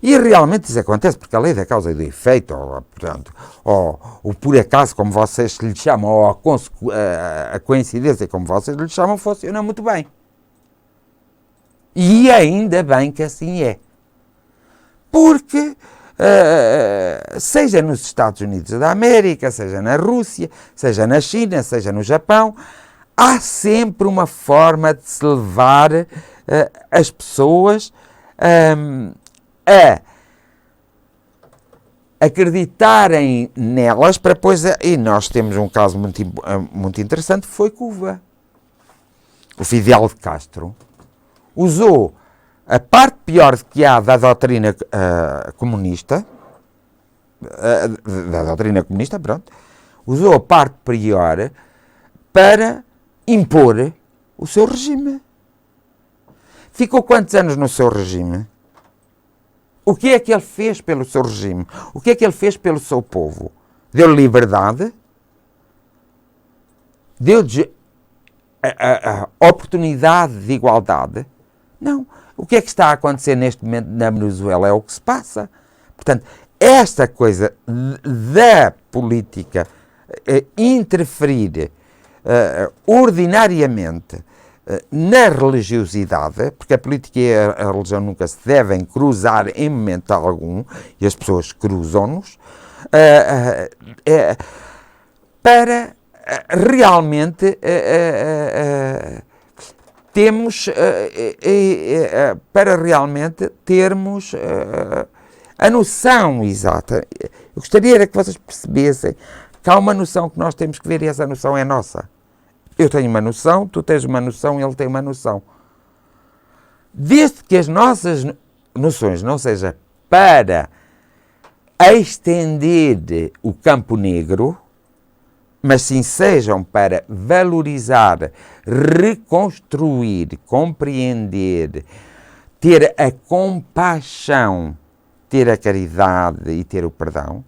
E realmente isso acontece, porque a lei da causa e do efeito, ou o por acaso, como vocês lhe chamam, ou a coincidência, como vocês lhe chamam, funciona muito bem. E ainda bem que assim é. Porque, seja nos Estados Unidos da América, seja na Rússia, seja na China, seja no Japão, há sempre uma forma de se levar as pessoas a acreditarem nelas para depois... E nós temos um caso muito interessante, que foi Cuba. O Fidel Castro usou a parte pior que há da doutrina comunista, usou a parte pior para impor o seu regime. Ficou quantos anos no seu regime? O que é que ele fez pelo seu regime? O que é que ele fez pelo seu povo? Deu liberdade? Deu-lhes a oportunidade de igualdade? Não. O que é que está a acontecer neste momento na Venezuela é o que se passa. Portanto, esta coisa da política interferir ordinariamente na religiosidade, porque a política e a religião nunca se devem cruzar em momento algum, e as pessoas cruzam-nos, para realmente termos a noção exata. Eu gostaria que vocês percebessem que há uma noção que nós temos que ver e essa noção é nossa. Eu tenho uma noção, tu tens uma noção, ele tem uma noção. Desde que as nossas noções não sejam para estender o campo negro, mas sim sejam para valorizar, reconstruir, compreender, ter a compaixão, ter a caridade e ter o perdão,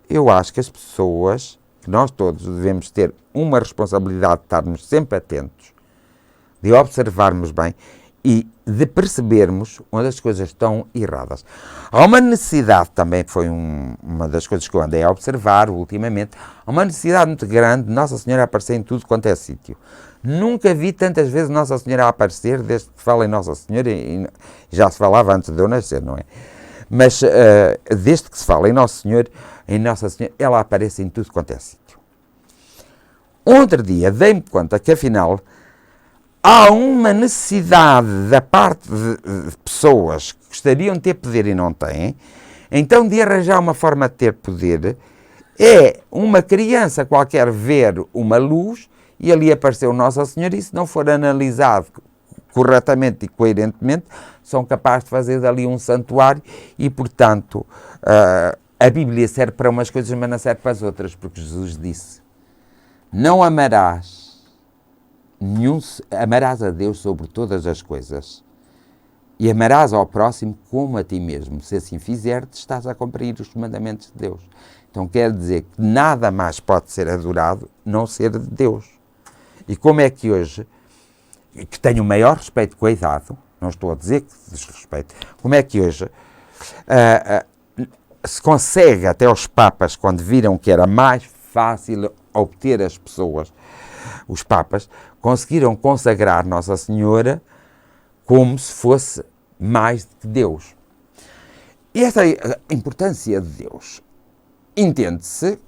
eu acho que as pessoas, que nós todos devemos ter uma responsabilidade de estarmos sempre atentos, de observarmos bem e de percebermos onde as coisas estão erradas. Há uma necessidade, também foi uma das coisas que eu andei a observar ultimamente, há uma necessidade muito grande de Nossa Senhora aparecer em tudo quanto é sítio. Nunca vi tantas vezes Nossa Senhora a aparecer, desde que falo em Nossa Senhora, e já se falava antes de eu nascer, não é? Mas desde que se fala em Nossa Senhora, ela aparece em tudo quanto é sítio. Outro dia dei-me conta que, afinal, há uma necessidade da parte de pessoas que gostariam de ter poder e não têm, então de arranjar uma forma de ter poder. É uma criança qualquer ver uma luz e ali apareceu Nossa Senhora, e se não for analisado corretamente e coerentemente, são capazes de fazer dali um santuário e, portanto, a Bíblia serve para umas coisas, mas não serve para as outras, porque Jesus disse: não amarás a Deus sobre todas as coisas e amarás ao próximo como a ti mesmo. Se assim fizeres, estás a cumprir os mandamentos de Deus. Então quer dizer que nada mais pode ser adorado não ser de Deus. E como é que hoje, que tenho o maior respeito, cuidado, não estou a dizer que desrespeito, como é que hoje se consegue até os papas, quando viram que era mais fácil obter as pessoas, os papas conseguiram consagrar Nossa Senhora como se fosse mais do que Deus. E esta importância de Deus entende-se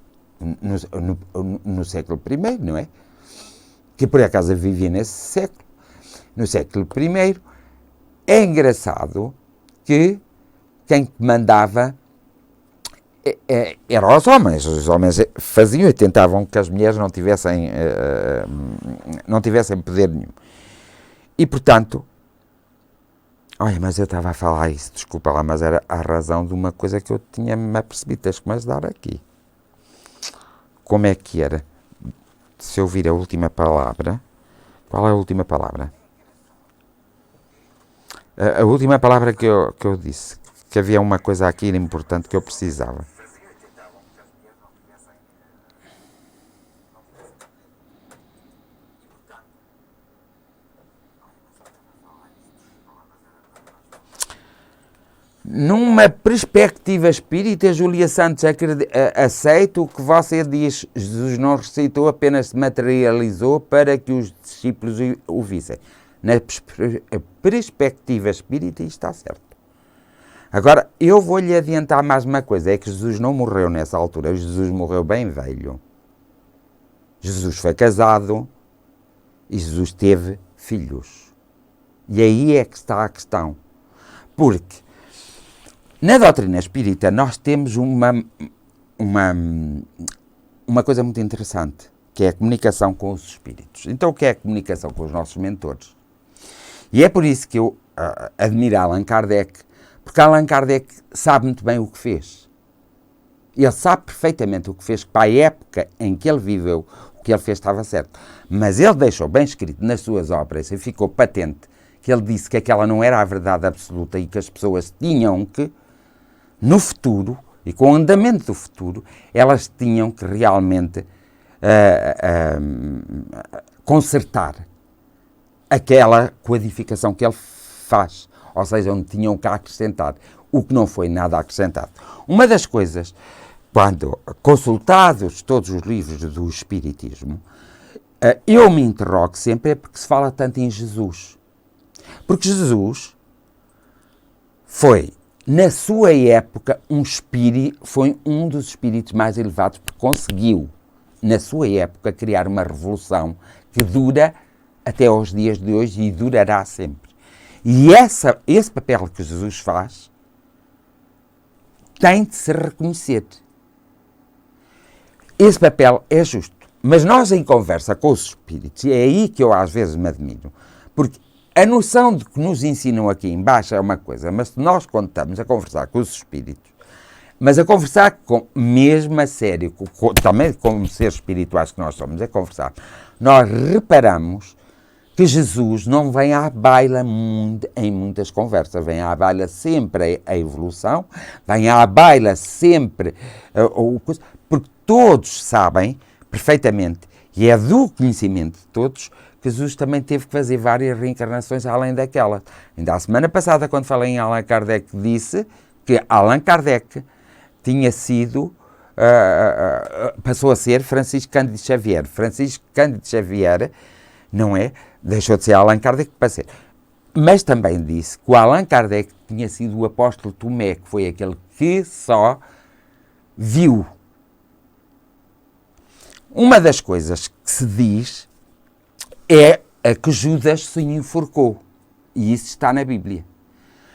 no século I, não é? Que por acaso vivia nesse século. No século I, é engraçado que quem mandava eram os homens. Os homens faziam e tentavam que as mulheres não tivessem poder nenhum. E, portanto, olha, mas eu estava a falar isso, desculpa lá, mas era a razão de uma coisa que eu tinha-me apercebido, tens que me ajudar aqui. Como é que era? Se eu ouvir a última palavra, qual é a última palavra? A última palavra que eu disse, que havia uma coisa aqui importante que eu precisava. Numa perspectiva espírita, Júlia Santos aceita o que você diz. Jesus não ressuscitou, apenas se materializou para que os discípulos o vissem. Na perspectiva espírita, isto está certo. Agora, eu vou-lhe adiantar mais uma coisa, é que Jesus não morreu nessa altura, Jesus morreu bem velho. Jesus foi casado e Jesus teve filhos. E aí é que está a questão. Porque na doutrina espírita nós temos uma coisa muito interessante, que é a comunicação com os espíritos. Então o que é a comunicação com os nossos mentores? E é por isso que eu admiro Allan Kardec, porque Allan Kardec sabe muito bem o que fez. Ele sabe perfeitamente o que fez, que para a época em que ele viveu, o que ele fez estava certo. Mas ele deixou bem escrito nas suas obras, e ficou patente, que ele disse que aquela não era a verdade absoluta e que as pessoas tinham que, no futuro, e com o andamento do futuro, elas tinham que realmente consertar aquela codificação que ele faz, ou seja, onde tinham que acrescentar, o que não foi nada acrescentado. Uma das coisas, quando consultados todos os livros do Espiritismo, eu me interrogo sempre é porque se fala tanto em Jesus. Porque Jesus foi, na sua época, foi um dos espíritos mais elevados, porque conseguiu, na sua época, criar uma revolução que dura até aos dias de hoje e durará sempre. E esse papel que Jesus faz tem de se reconhecer. Esse papel é justo. Mas nós, em conversa com os espíritos, e é aí que eu às vezes me admiro, porque a noção de que nos ensinam aqui em baixo é uma coisa, mas se nós, quando estamos a conversar com os espíritos, mas a conversar mesmo a sério, também como seres espirituais que nós somos, a conversar, nós reparamos que Jesus não vem à baila em muitas conversas, vem à baila sempre a evolução, vem à baila sempre porque todos sabem perfeitamente, e é do conhecimento de todos, que Jesus também teve que fazer várias reencarnações além daquela. Ainda a semana passada, quando falei em Allan Kardec, disse que Allan Kardec tinha sido, passou a ser Francisco Cândido Xavier. Francisco Cândido Xavier, não é? Deixou de ser Allan Kardec para ser. Mas também disse que o Allan Kardec tinha sido o apóstolo Tomé, que foi aquele que só viu. Uma das coisas que se diz é a que Judas se enforcou. E isso está na Bíblia.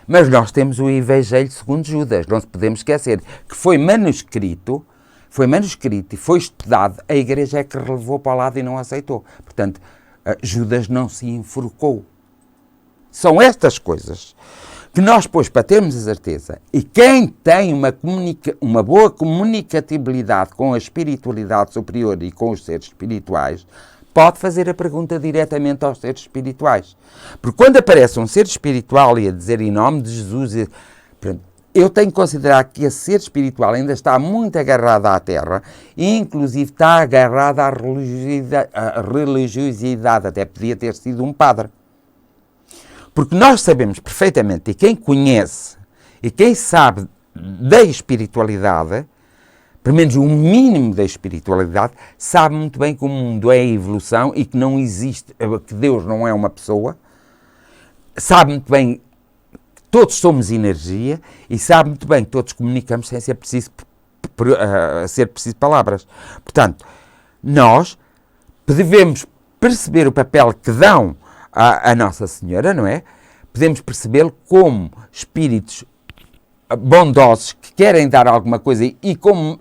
Mas nós temos o Evangelho segundo Judas. Não se podemos esquecer que foi manuscrito e foi estudado. A Igreja é que relevou para o lado e não aceitou. Portanto, Judas não se enforcou. São estas coisas que nós, pois, para termos a certeza, e quem tem uma boa comunicatibilidade com a espiritualidade superior e com os seres espirituais, pode fazer a pergunta diretamente aos seres espirituais. Porque quando aparece um ser espiritual e a dizer em nome de Jesus, eu tenho que considerar que esse ser espiritual ainda está muito agarrado à terra e inclusive está agarrado à religiosidade, até podia ter sido um padre. Porque nós sabemos perfeitamente, e quem conhece, e quem sabe da espiritualidade, pelo menos o mínimo da espiritualidade, sabe muito bem que o mundo é a evolução e que não existe, que Deus não é uma pessoa, sabe muito bem que todos somos energia e sabe muito bem que todos comunicamos sem ser preciso palavras. Portanto, nós devemos perceber o papel que dão a Nossa Senhora, não é? Podemos percebê-lo como espíritos bondosos que querem dar alguma coisa e como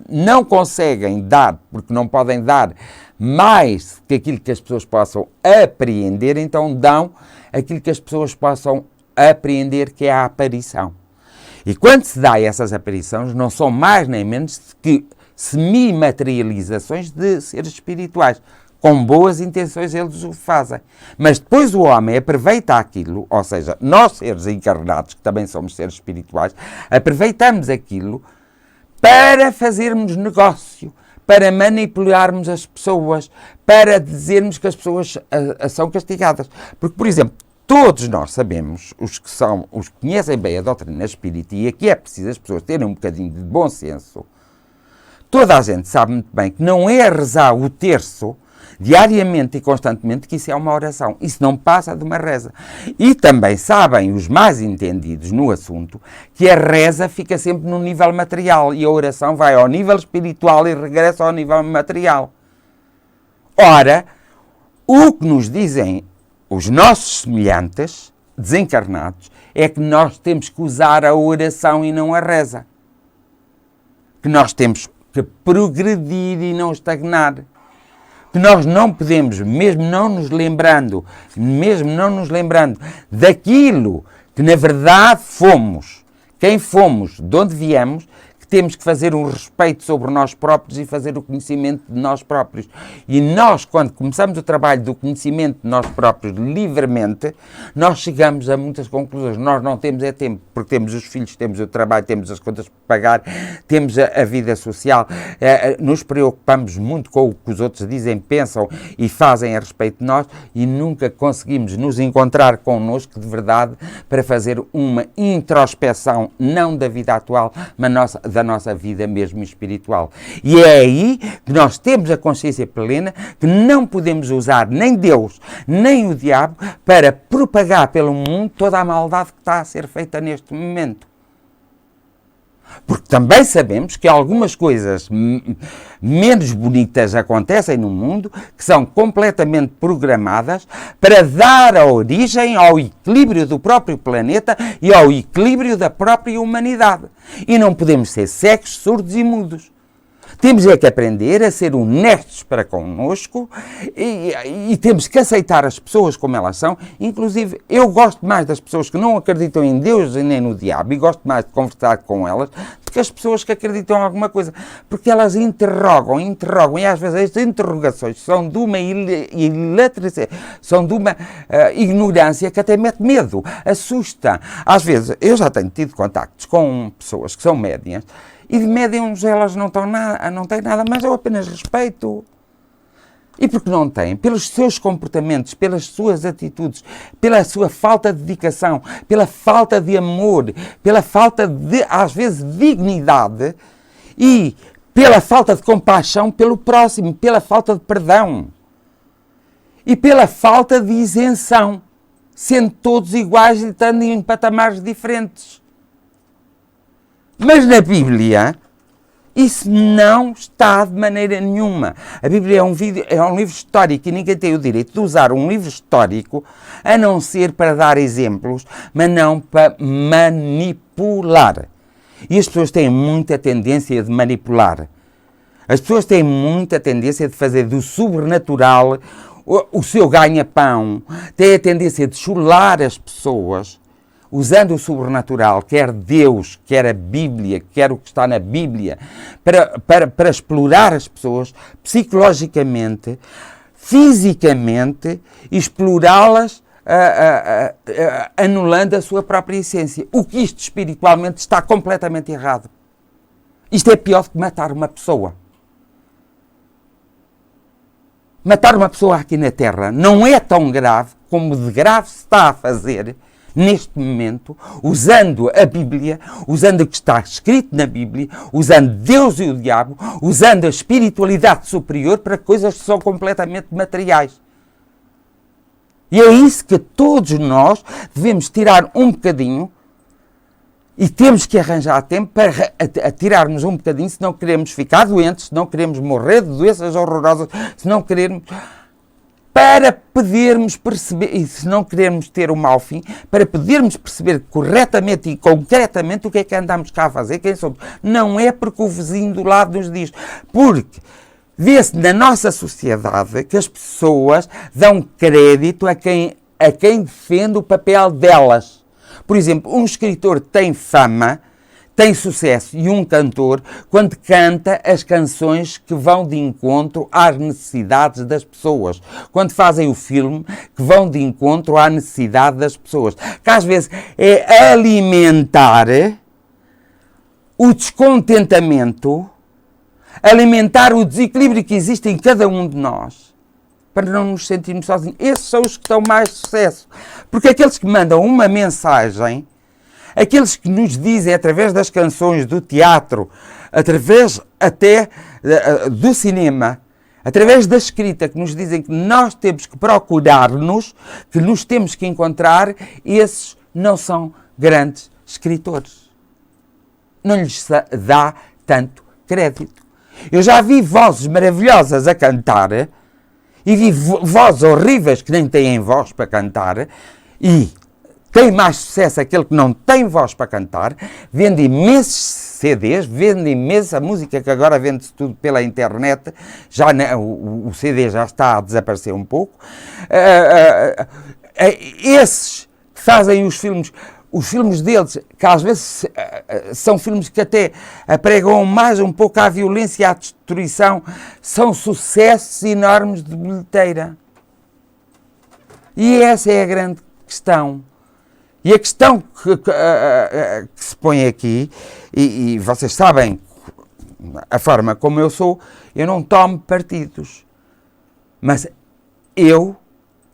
não conseguem dar, porque não podem dar mais que aquilo que as pessoas possam apreender, então dão aquilo que as pessoas possam apreender, que é a aparição. E quando se dá essas aparições, não são mais nem menos que semi-materializações de seres espirituais. Com boas intenções eles o fazem. Mas depois o homem aproveita aquilo, ou seja, nós seres encarnados, que também somos seres espirituais, aproveitamos aquilo para fazermos negócio, para manipularmos as pessoas, para dizermos que as pessoas são castigadas. Porque, por exemplo, todos nós sabemos, os que conhecem bem a doutrina espírita, e aqui é preciso as pessoas terem um bocadinho de bom senso, toda a gente sabe muito bem que não é rezar o terço diariamente e constantemente que isso é uma oração. Isso não passa de uma reza. E também sabem os mais entendidos no assunto que a reza fica sempre no nível material e a oração vai ao nível espiritual e regressa ao nível material. Ora, o que nos dizem os nossos semelhantes, desencarnados, é que nós temos que usar a oração e não a reza. Que nós temos que progredir e não estagnar. Que nós não podemos, mesmo não nos lembrando daquilo que na verdade fomos, quem fomos, de onde viemos, que temos que fazer um respeito sobre nós próprios e fazer o conhecimento de nós próprios. E nós, quando começamos o trabalho do conhecimento de nós próprios livremente, nós chegamos a muitas conclusões. Nós não temos tempo, porque temos os filhos, temos o trabalho, temos as contas para pagar, temos a vida social, nos preocupamos muito com o que os outros dizem, pensam e fazem a respeito de nós e nunca conseguimos nos encontrar connosco de verdade para fazer uma introspeção, não da vida atual, mas da nossa vida mesmo espiritual. E é aí que nós temos a consciência plena que não podemos usar nem Deus, nem o diabo para propagar pelo mundo toda a maldade que está a ser feita neste momento. Porque também sabemos que algumas coisas menos bonitas acontecem no mundo, que são completamente programadas para dar a origem ao equilíbrio do próprio planeta e ao equilíbrio da própria humanidade. E não podemos ser cegos, surdos e mudos. Temos é que aprender a ser honestos para connosco e temos que aceitar as pessoas como elas são. Inclusive, eu gosto mais das pessoas que não acreditam em Deus e nem no diabo e gosto mais de conversar com elas do que as pessoas que acreditam em alguma coisa. Porque elas interrogam e às vezes as interrogações são de uma são de uma ignorância que até mete medo, assusta. Às vezes, eu já tenho tido contactos com pessoas que são médias e de médiums elas não têm nada, mas eu apenas respeito. E porque não têm? Pelos seus comportamentos, pelas suas atitudes, pela sua falta de dedicação, pela falta de amor, pela falta de, às vezes, dignidade e pela falta de compaixão pelo próximo, pela falta de perdão e pela falta de isenção, sendo todos iguais e estando em patamares diferentes. Mas na Bíblia, isso não está de maneira nenhuma. A Bíblia é um livro histórico e ninguém tem o direito de usar um livro histórico a não ser para dar exemplos, mas não para manipular. E as pessoas têm muita tendência de manipular. As pessoas têm muita tendência de fazer do sobrenatural o seu ganha-pão. Têm a tendência de chular as pessoas usando o sobrenatural, quer Deus, quer a Bíblia, quer o que está na Bíblia, para explorar as pessoas psicologicamente, fisicamente, e explorá-las anulando a sua própria essência. O que isto espiritualmente está completamente errado. Isto é pior do que matar uma pessoa. Matar uma pessoa aqui na Terra não é tão grave como de grave se está a fazer neste momento, usando a Bíblia, usando o que está escrito na Bíblia, usando Deus e o diabo, usando a espiritualidade superior para coisas que são completamente materiais. E é isso que todos nós devemos tirar um bocadinho e temos que arranjar tempo para tirarmos um bocadinho, se não queremos ficar doentes, se não queremos morrer de doenças horrorosas, se não queremos... para podermos perceber, e se não queremos ter o mau fim, para podermos perceber corretamente e concretamente o que é que andamos cá a fazer, quem somos. Não é porque o vizinho do lado nos diz, porque vê-se na nossa sociedade que as pessoas dão crédito a quem defende o papel delas. Por exemplo, um escritor tem fama, tem sucesso, e um cantor, quando canta as canções que vão de encontro às necessidades das pessoas. Quando fazem o filme, que vão de encontro à necessidade das pessoas. Que às vezes é alimentar o descontentamento, alimentar o desequilíbrio que existe em cada um de nós, para não nos sentirmos sozinhos. Esses são os que dão mais sucesso. Porque aqueles que mandam uma mensagem, aqueles que nos dizem através das canções, do teatro, através até do cinema, através da escrita, que nos dizem que nós temos que procurar-nos, que nos temos que encontrar, esses não são grandes escritores. Não lhes dá tanto crédito. Eu já vi vozes maravilhosas a cantar e vi vozes horríveis que nem têm voz para cantar e tem mais sucesso aquele que não tem voz para cantar, vende imensos CDs, vende imensa música, que agora vende-se tudo pela internet, já o CD já está a desaparecer um pouco. Esses que fazem os filmes deles, que às vezes são filmes que até apregam mais um pouco à violência e à destruição, são sucessos enormes de bilheteira. E essa é a grande questão. E a questão que se põe aqui, e vocês sabem a forma como eu sou, eu não tomo partidos, mas eu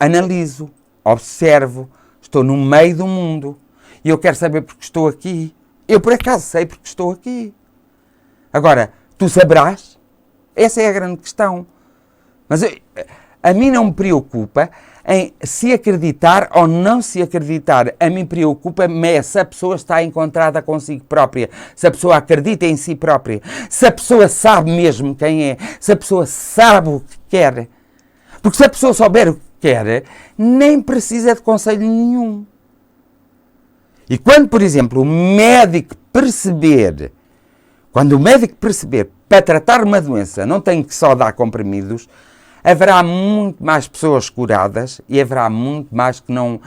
analiso, observo, estou no meio do mundo e eu quero saber porque estou aqui. Eu por acaso sei porque estou aqui. Agora, tu saberás? Essa é a grande questão. Mas a mim não me preocupa em se acreditar ou não se acreditar. A mim preocupa-me se a pessoa está encontrada consigo própria, se a pessoa acredita em si própria, se a pessoa sabe mesmo quem é, se a pessoa sabe o que quer. Porque se a pessoa souber o que quer, nem precisa de conselho nenhum. E quando, por exemplo, o médico perceber, para tratar uma doença não tem que só dar comprimidos, haverá muito mais pessoas curadas e haverá muito mais que não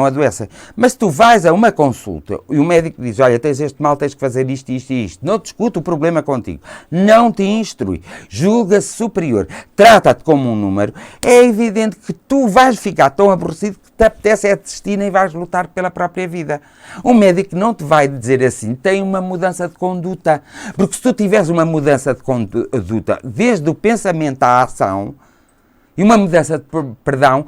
adoecem. Mas se tu vais a uma consulta e o médico diz, olha, tens este mal, tens que fazer isto, isto e isto, não discute o problema contigo, não te instrui, julga-se superior, trata-te como um número, é evidente que tu vais ficar tão aborrecido que te apetece desistir e vais lutar pela própria vida. O médico não te vai dizer assim, tem uma mudança de conduta, porque se tu tiveres uma mudança de conduta desde o pensamento à ação, e uma mudança de perdão,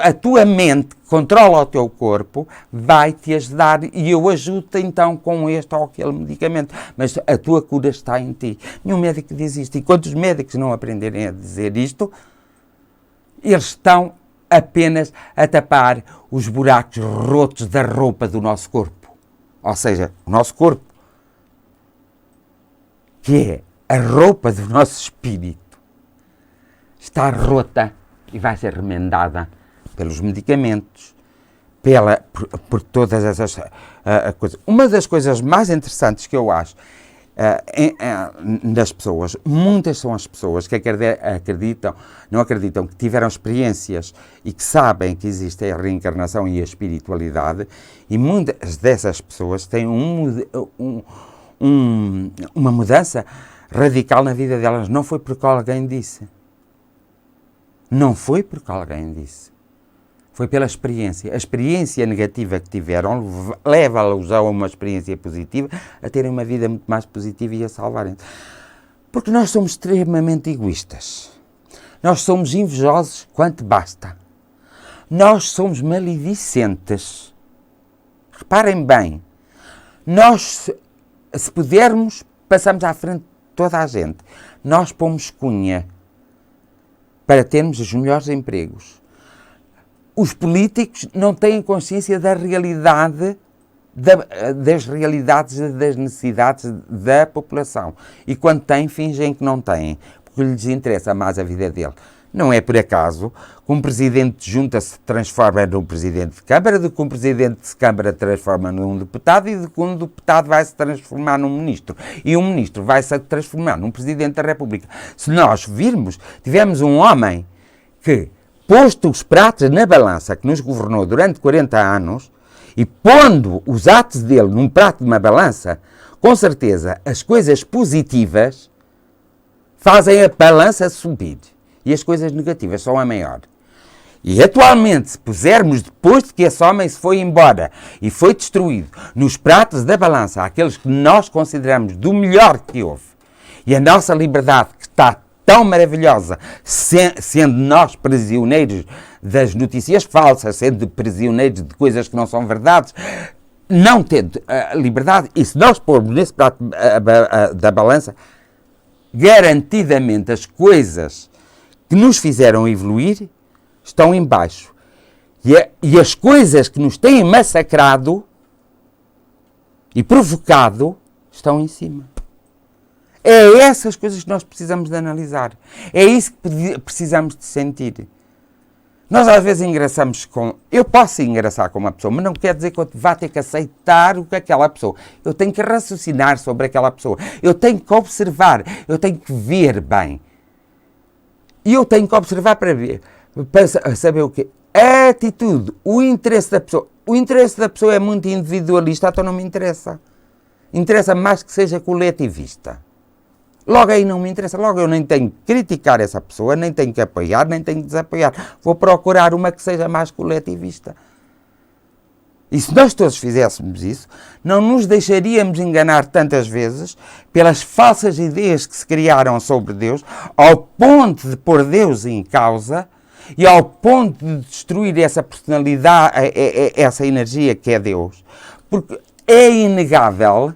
a tua mente que controla o teu corpo vai te ajudar e eu ajudo-te então com este ou aquele medicamento. Mas a tua cura está em ti. Nenhum médico diz isto. E quando os médicos não aprenderem a dizer isto, eles estão apenas a tapar os buracos rotos da roupa do nosso corpo. Ou seja, o nosso corpo, que é a roupa do nosso espírito, está rota e vai ser remendada pelos medicamentos, por todas essas coisas. Uma das coisas mais interessantes que eu acho das pessoas, muitas são as pessoas que não acreditam que tiveram experiências e que sabem que existe a reencarnação e a espiritualidade, e muitas dessas pessoas têm uma mudança radical na vida delas. Não foi porque alguém disse. Não foi porque alguém disse. Foi pela experiência. A experiência negativa que tiveram leva-los a uma experiência positiva, a terem uma vida muito mais positiva e a salvarem. Porque nós somos extremamente egoístas. Nós somos invejosos quanto basta. Nós somos maledicentes. reparem bem, nós, se pudermos, passamos à frente de toda a gente. Nós pomos cunha para termos os melhores empregos. Os políticos não têm consciência da realidade, das realidades, das necessidades da população. E quando têm, fingem que não têm, porque lhes interessa mais a vida dele. Não é por acaso que um presidente de junta se transforma num presidente de Câmara, de que um presidente de Câmara transforma num deputado e de que um deputado vai se transformar num ministro. E um ministro vai se transformar num presidente da República. Se nós virmos, tivemos um homem que, posto os pratos na balança, que nos governou durante 40 anos, e pondo os atos dele num prato de uma balança, com certeza as coisas positivas fazem a balança subir. E as coisas negativas são a maior. E atualmente, se pusermos, depois de que esse homem se foi embora e foi destruído, nos pratos da balança, aqueles que nós consideramos do melhor que houve, e a nossa liberdade que está tão maravilhosa, sendo nós prisioneiros das notícias falsas, sendo prisioneiros de coisas que não são verdades, não tendo a liberdade, e se nós pormos nesse prato da balança, garantidamente as que nos fizeram evoluir estão em baixo. E as coisas que nos têm massacrado e provocado estão em cima. É essas coisas que nós precisamos de analisar. É isso que precisamos de sentir. Nós às vezes engraçamos com... Eu posso engraçar com uma pessoa, mas não quer dizer que eu vá ter que aceitar o que aquela pessoa... Eu tenho que raciocinar sobre aquela pessoa. Eu tenho que observar. Eu tenho que ver bem. E eu tenho que observar para ver, para saber o quê? A atitude, o interesse da pessoa. O interesse da pessoa é muito individualista, então não me interessa. Interessa mais que seja coletivista. Logo aí não me interessa. Logo eu nem tenho que criticar essa pessoa, nem tenho que apoiar, nem tenho que desapoiar. Vou procurar uma que seja mais coletivista. E se nós todos fizéssemos isso, não nos deixaríamos enganar tantas vezes pelas falsas ideias que se criaram sobre Deus, ao ponto de pôr Deus em causa e ao ponto de destruir essa personalidade, essa energia que é Deus. Porque é inegável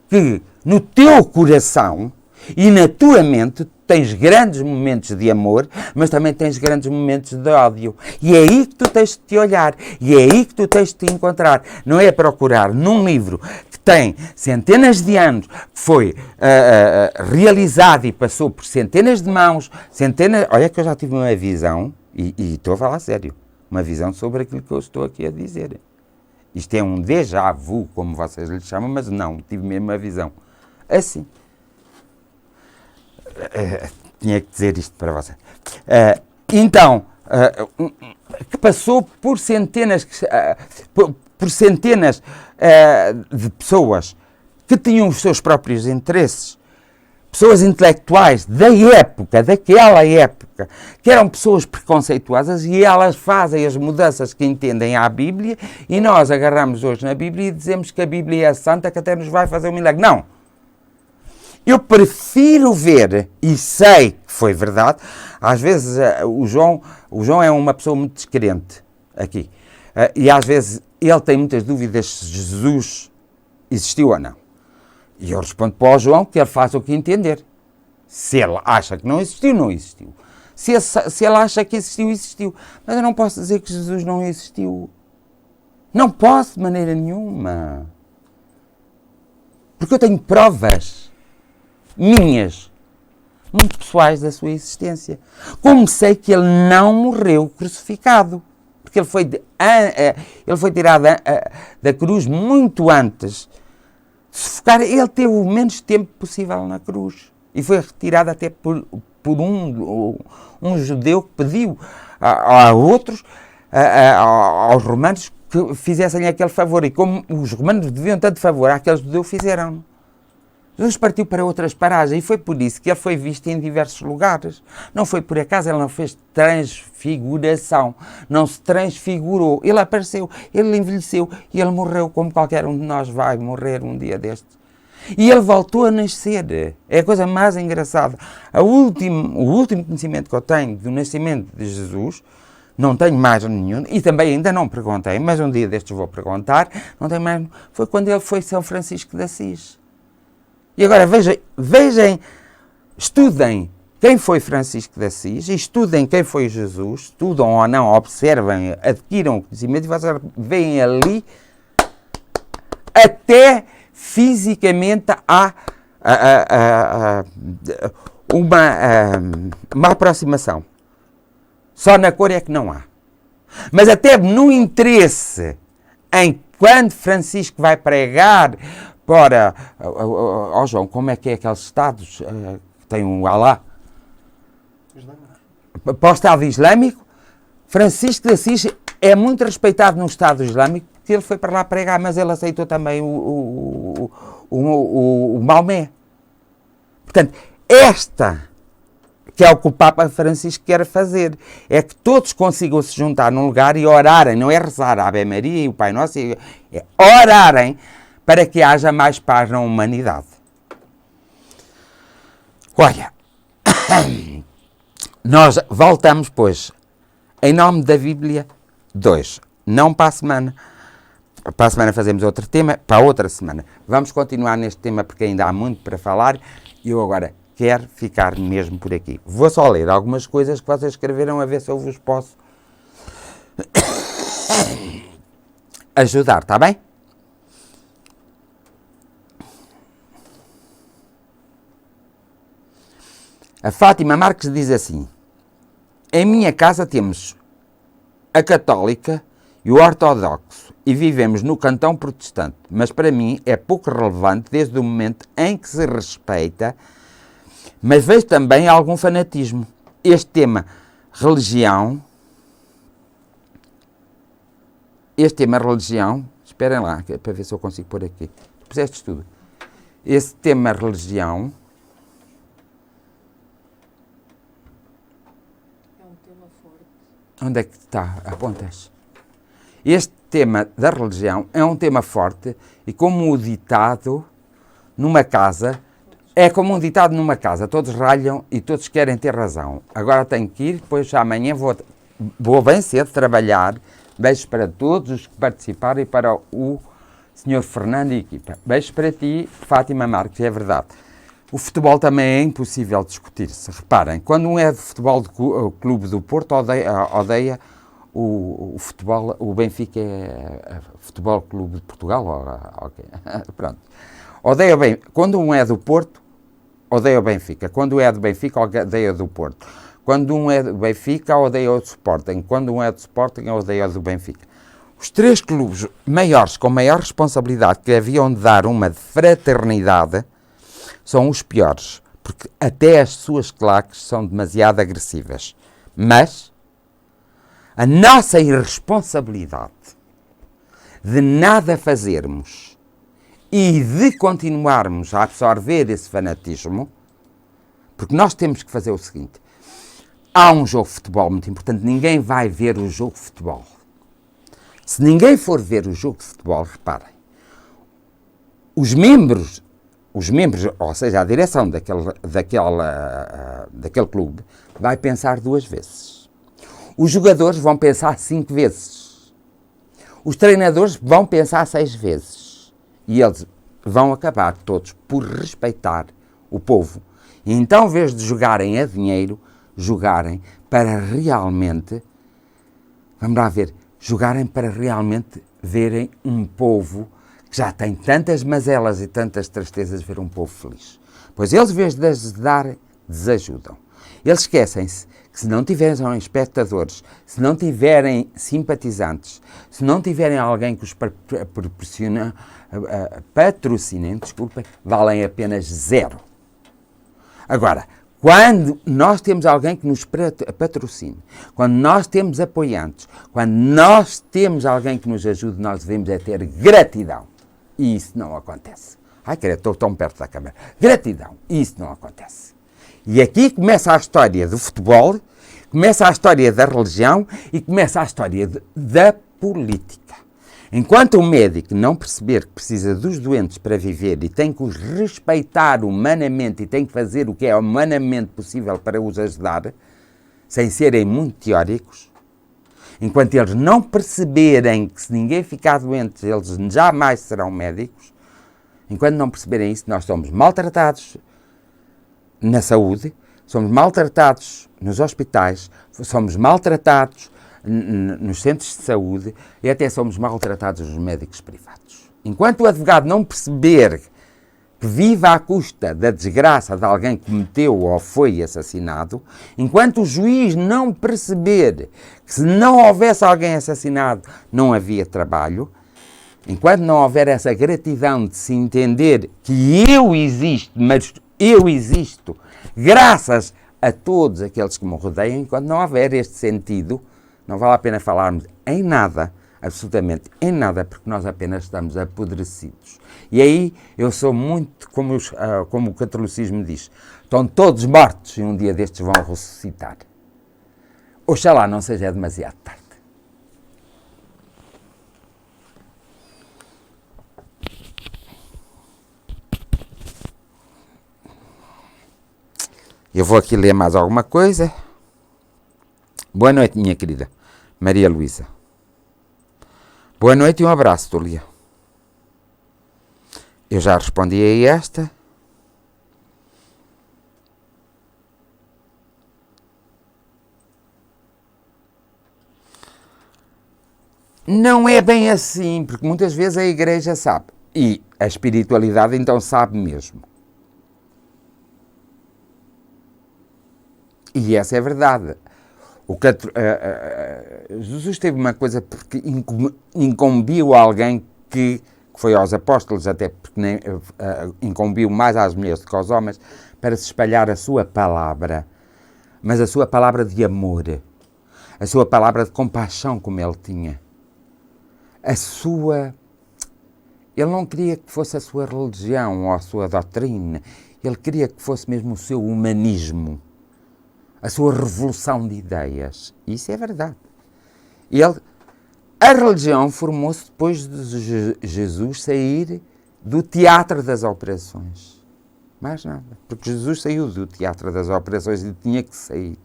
que no teu coração e na tua mente tens grandes momentos de amor, mas também tens grandes momentos de ódio. E é aí que tu tens de te olhar. E é aí que tu tens de te encontrar. Não é procurar num livro que tem centenas de anos, que foi realizado e passou por centenas de mãos, centenas... Olha que eu já tive uma visão, e estou a falar sério, uma visão sobre aquilo que eu estou aqui a dizer. Isto é um déjà vu, como vocês lhe chamam, mas não, tive mesmo uma visão. Assim. Tinha que dizer isto para você. Que passou por centenas, por centenas de pessoas que tinham os seus próprios interesses, pessoas intelectuais da época, daquela época, que eram pessoas preconceituosas e elas fazem as mudanças que entendem à Bíblia e nós agarramos hoje na Bíblia e dizemos que a Bíblia é santa, que até nos vai fazer um milagre. Não! Eu prefiro ver, e sei que foi verdade, às vezes o João é uma pessoa muito descrente aqui, e às vezes ele tem muitas dúvidas se Jesus existiu ou não. E eu respondo para o João que ele faz o que entender. Se ele acha que não existiu, não existiu. Se ele acha que existiu, existiu. Mas eu não posso dizer que Jesus não existiu. Não posso de maneira nenhuma. Porque eu tenho provas minhas, muito pessoais da sua existência. Como sei que ele não morreu crucificado. Porque ele foi tirado da cruz muito antes de sufocar. Ele teve o menos tempo possível na cruz. E foi retirado até por um judeu que pediu a outros, aos romanos, que fizessem aquele favor. E como os romanos deviam tanto favor àqueles judeus, fizeram. Jesus partiu para outras paragens e foi por isso que ele foi visto em diversos lugares. Não foi por acaso, ele não fez transfiguração, não se transfigurou. Ele apareceu, ele envelheceu e ele morreu como qualquer um de nós vai morrer um dia destes. E ele voltou a nascer. É a coisa mais engraçada. O último conhecimento que eu tenho do nascimento de Jesus, Não tenho mais nenhum, e também ainda não perguntei, mas um dia destes vou perguntar, não tenho mais, foi quando ele foi São Francisco de Assis. E agora vejam, estudem quem foi Francisco de Assis, estudem quem foi Jesus, estudam ou não, observem, adquiram conhecimento e vocês veem ali até fisicamente há uma aproximação. Só na cor é que não há. Mas até no interesse em quando Francisco vai pregar para... João, como é que é aqueles estados que tem um Alá? Para o Estado Islâmico, Francisco de Assis é muito respeitado no Estado Islâmico, porque ele foi para lá pregar, mas ele aceitou também o Maomé. Portanto, esta que é o que o Papa Francisco quer fazer, é que todos consigam se juntar num lugar e orarem, não é rezar a Ave Maria e o Pai Nosso, é orarem para que haja mais paz na humanidade. Olha, nós voltamos, pois, em nome da Bíblia 2, não para a semana. Para a semana fazemos outro tema, para a outra semana. Vamos continuar neste tema porque ainda há muito para falar e eu agora quero ficar mesmo por aqui. Vou só ler algumas coisas que vocês escreveram a ver se eu vos posso ajudar, está bem? A Fátima Marques diz assim: em minha casa temos a católica e o ortodoxo e vivemos no cantão protestante, mas para mim é pouco relevante desde o momento em que se respeita, mas vejo também algum fanatismo. Este tema religião, esperem lá, para ver se eu consigo pôr aqui, puseste tudo. Este tema religião É um tema forte. onde é que está? Apontas. Este tema da religião é um tema forte e como o ditado numa casa, é como um ditado numa casa, todos ralham e todos querem ter razão. Agora tenho que ir, depois amanhã vou bem cedo trabalhar. Beijos para todos os que participaram e para o Sr. Fernando e equipa. Beijos para ti, Fátima Marques, é verdade. O futebol também é impossível discutir-se. Reparem, quando um é de futebol do Clube do Porto, odeia o futebol, o Benfica é Futebol Clube de Portugal, ok, pronto. Odeia bem, quando um é do Porto, odeia o Benfica. Quando é do Benfica, odeia do Porto. Quando um é do Benfica, odeia o Sporting. Quando um é do Sporting, odeia o do Benfica. Os três clubes maiores, com maior responsabilidade, que haviam de dar uma de fraternidade, são os piores, porque até as suas claques são demasiado agressivas. Mas a nossa irresponsabilidade de nada fazermos e de continuarmos a absorver esse fanatismo, porque nós temos que fazer o seguinte: há um jogo de futebol muito importante, ninguém vai ver o jogo de futebol. Se ninguém for ver o jogo de futebol, reparem, os membros, ou seja, a direção daquele clube, vai pensar 2 vezes. Os jogadores vão pensar 5 vezes. Os treinadores vão pensar 6 vezes. E eles vão acabar todos por respeitar o povo. E então, em vez de jogarem a dinheiro, jogarem para realmente, vamos lá ver, jogarem para realmente verem um povo que já tem tantas mazelas e tantas tristezas, ver um povo feliz. Pois eles, em vez de ajudarem, desajudam. Eles esquecem-se que se não tiverem espectadores, se não tiverem simpatizantes, se não tiverem alguém que os patrocinem, valem apenas 0. Agora, quando nós temos alguém que nos patrocine, quando nós temos apoiantes, quando nós temos alguém que nos ajude, nós devemos ter gratidão. E isso não acontece. Ai, querido, estou tão perto da câmara. Gratidão. E isso não acontece. E aqui começa a história do futebol, começa a história da religião e começa a história da política. Enquanto o médico não perceber que precisa dos doentes para viver e tem que os respeitar humanamente e tem que fazer o que é humanamente possível para os ajudar, sem serem muito teóricos, Enquanto eles não perceberem que se ninguém ficar doente, eles jamais serão médicos, enquanto não perceberem isso, nós somos maltratados na saúde, somos maltratados nos hospitais, somos maltratados nos centros de saúde e até somos maltratados nos médicos privados. Enquanto o advogado não perceber que vive à custa da desgraça de alguém que cometeu ou foi assassinado, enquanto o juiz não perceber que se não houvesse alguém assassinado, não havia trabalho, enquanto não houver essa gratidão de se entender que eu existo, mas eu existo graças a todos aqueles que me rodeiam, enquanto não houver este sentido, não vale a pena falarmos em nada, absolutamente em nada, porque nós apenas estamos apodrecidos. E aí eu sou muito, como o catolicismo diz, estão todos mortos e um dia destes vão ressuscitar. Oxalá não seja demasiado tarde. Eu vou aqui ler mais alguma coisa. Boa noite, minha querida Maria Luísa. Boa noite e um abraço, Túlia. Eu já respondi a esta. Não é bem assim, porque muitas vezes a igreja sabe. E a espiritualidade então sabe mesmo. E essa é a verdade. Jesus teve uma coisa porque incumbiu a alguém que foi aos apóstolos, até porque incumbiu mais às mulheres do que aos homens, para se espalhar a sua palavra, mas a sua palavra de amor, a sua palavra de compaixão como ele tinha, ele não queria que fosse a sua religião ou a sua doutrina, ele queria que fosse mesmo o seu humanismo, a sua revolução de ideias. Isso é verdade. A religião formou-se depois de Jesus sair do teatro das operações. Mais nada. Porque Jesus saiu do teatro das operações e tinha que sair.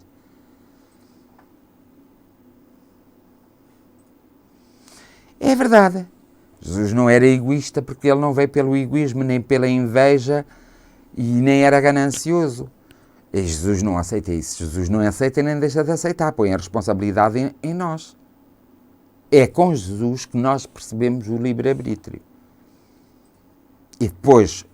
É verdade. Jesus não era egoísta porque ele não veio pelo egoísmo, nem pela inveja e nem era ganancioso. E Jesus não aceita isso. Jesus não aceita e nem deixa de aceitar. Põe a responsabilidade em nós. É com Jesus que nós percebemos o livre-arbítrio. E depois,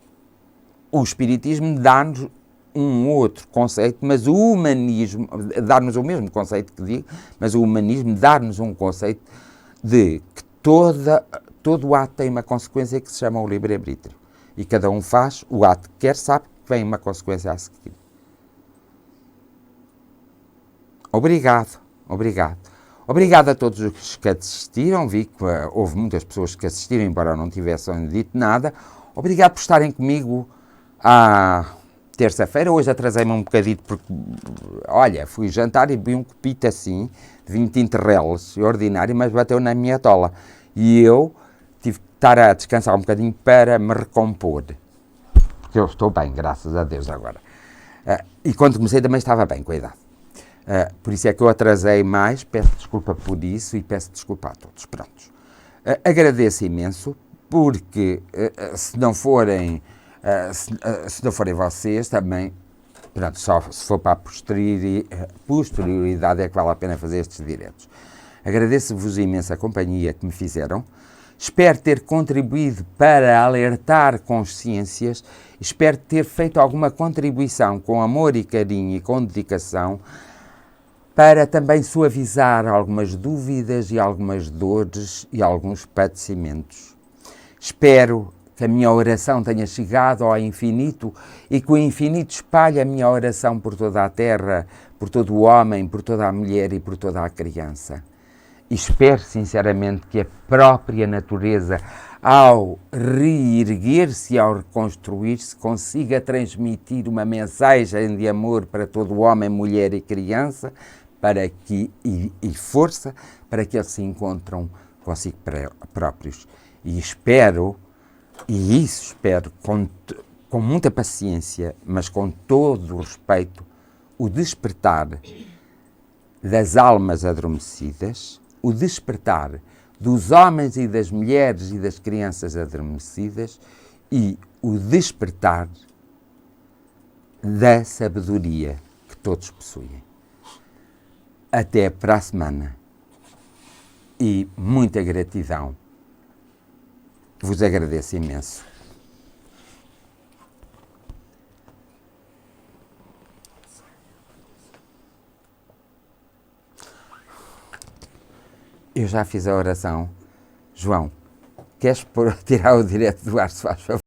o Espiritismo dá-nos um outro conceito, mas o humanismo, dá-nos o mesmo conceito que digo, mas o humanismo dá-nos um conceito de que todo ato tem uma consequência que se chama o livre-arbítrio. E cada um faz o ato que quer, sabe que vem uma consequência a seguir. Obrigado. Obrigado a todos os que assistiram. Vi que houve muitas pessoas que assistiram, embora não tivessem dito nada. Obrigado por estarem comigo à terça-feira. Hoje atrasei-me um bocadito porque, olha, fui jantar e bebi um copito assim, de 20 interreles, ordinário, mas bateu na minha tola. E eu tive que estar a descansar um bocadinho para me recompor. Porque eu estou bem, graças a Deus agora. E quando comecei também estava bem, cuidado. Por isso é que eu atrasei mais, peço desculpa por isso e peço desculpa a todos. Prontos. Agradeço imenso, porque se não forem vocês também, pronto, só se for para a posterioridade é que vale a pena fazer estes diretos. Agradeço-vos imenso a companhia que me fizeram. Espero ter contribuído para alertar consciências, espero ter feito alguma contribuição com amor e carinho e com dedicação, para também suavizar algumas dúvidas e algumas dores e alguns padecimentos. Espero que a minha oração tenha chegado ao infinito e que o infinito espalhe a minha oração por toda a terra, por todo o homem, por toda a mulher e por toda a criança. E espero sinceramente que a própria natureza, ao reerguer-se e ao reconstruir-se, consiga transmitir uma mensagem de amor para todo o homem, mulher e criança, e força para que eles se encontram consigo próprios. E espero com muita paciência, mas com todo o respeito, o despertar das almas adormecidas, o despertar dos homens e das mulheres e das crianças adormecidas e o despertar da sabedoria que todos possuem. Até para a semana e muita gratidão. Vos agradeço imenso. Eu já fiz a oração. João, queres tirar o direto do ar, se faz favor?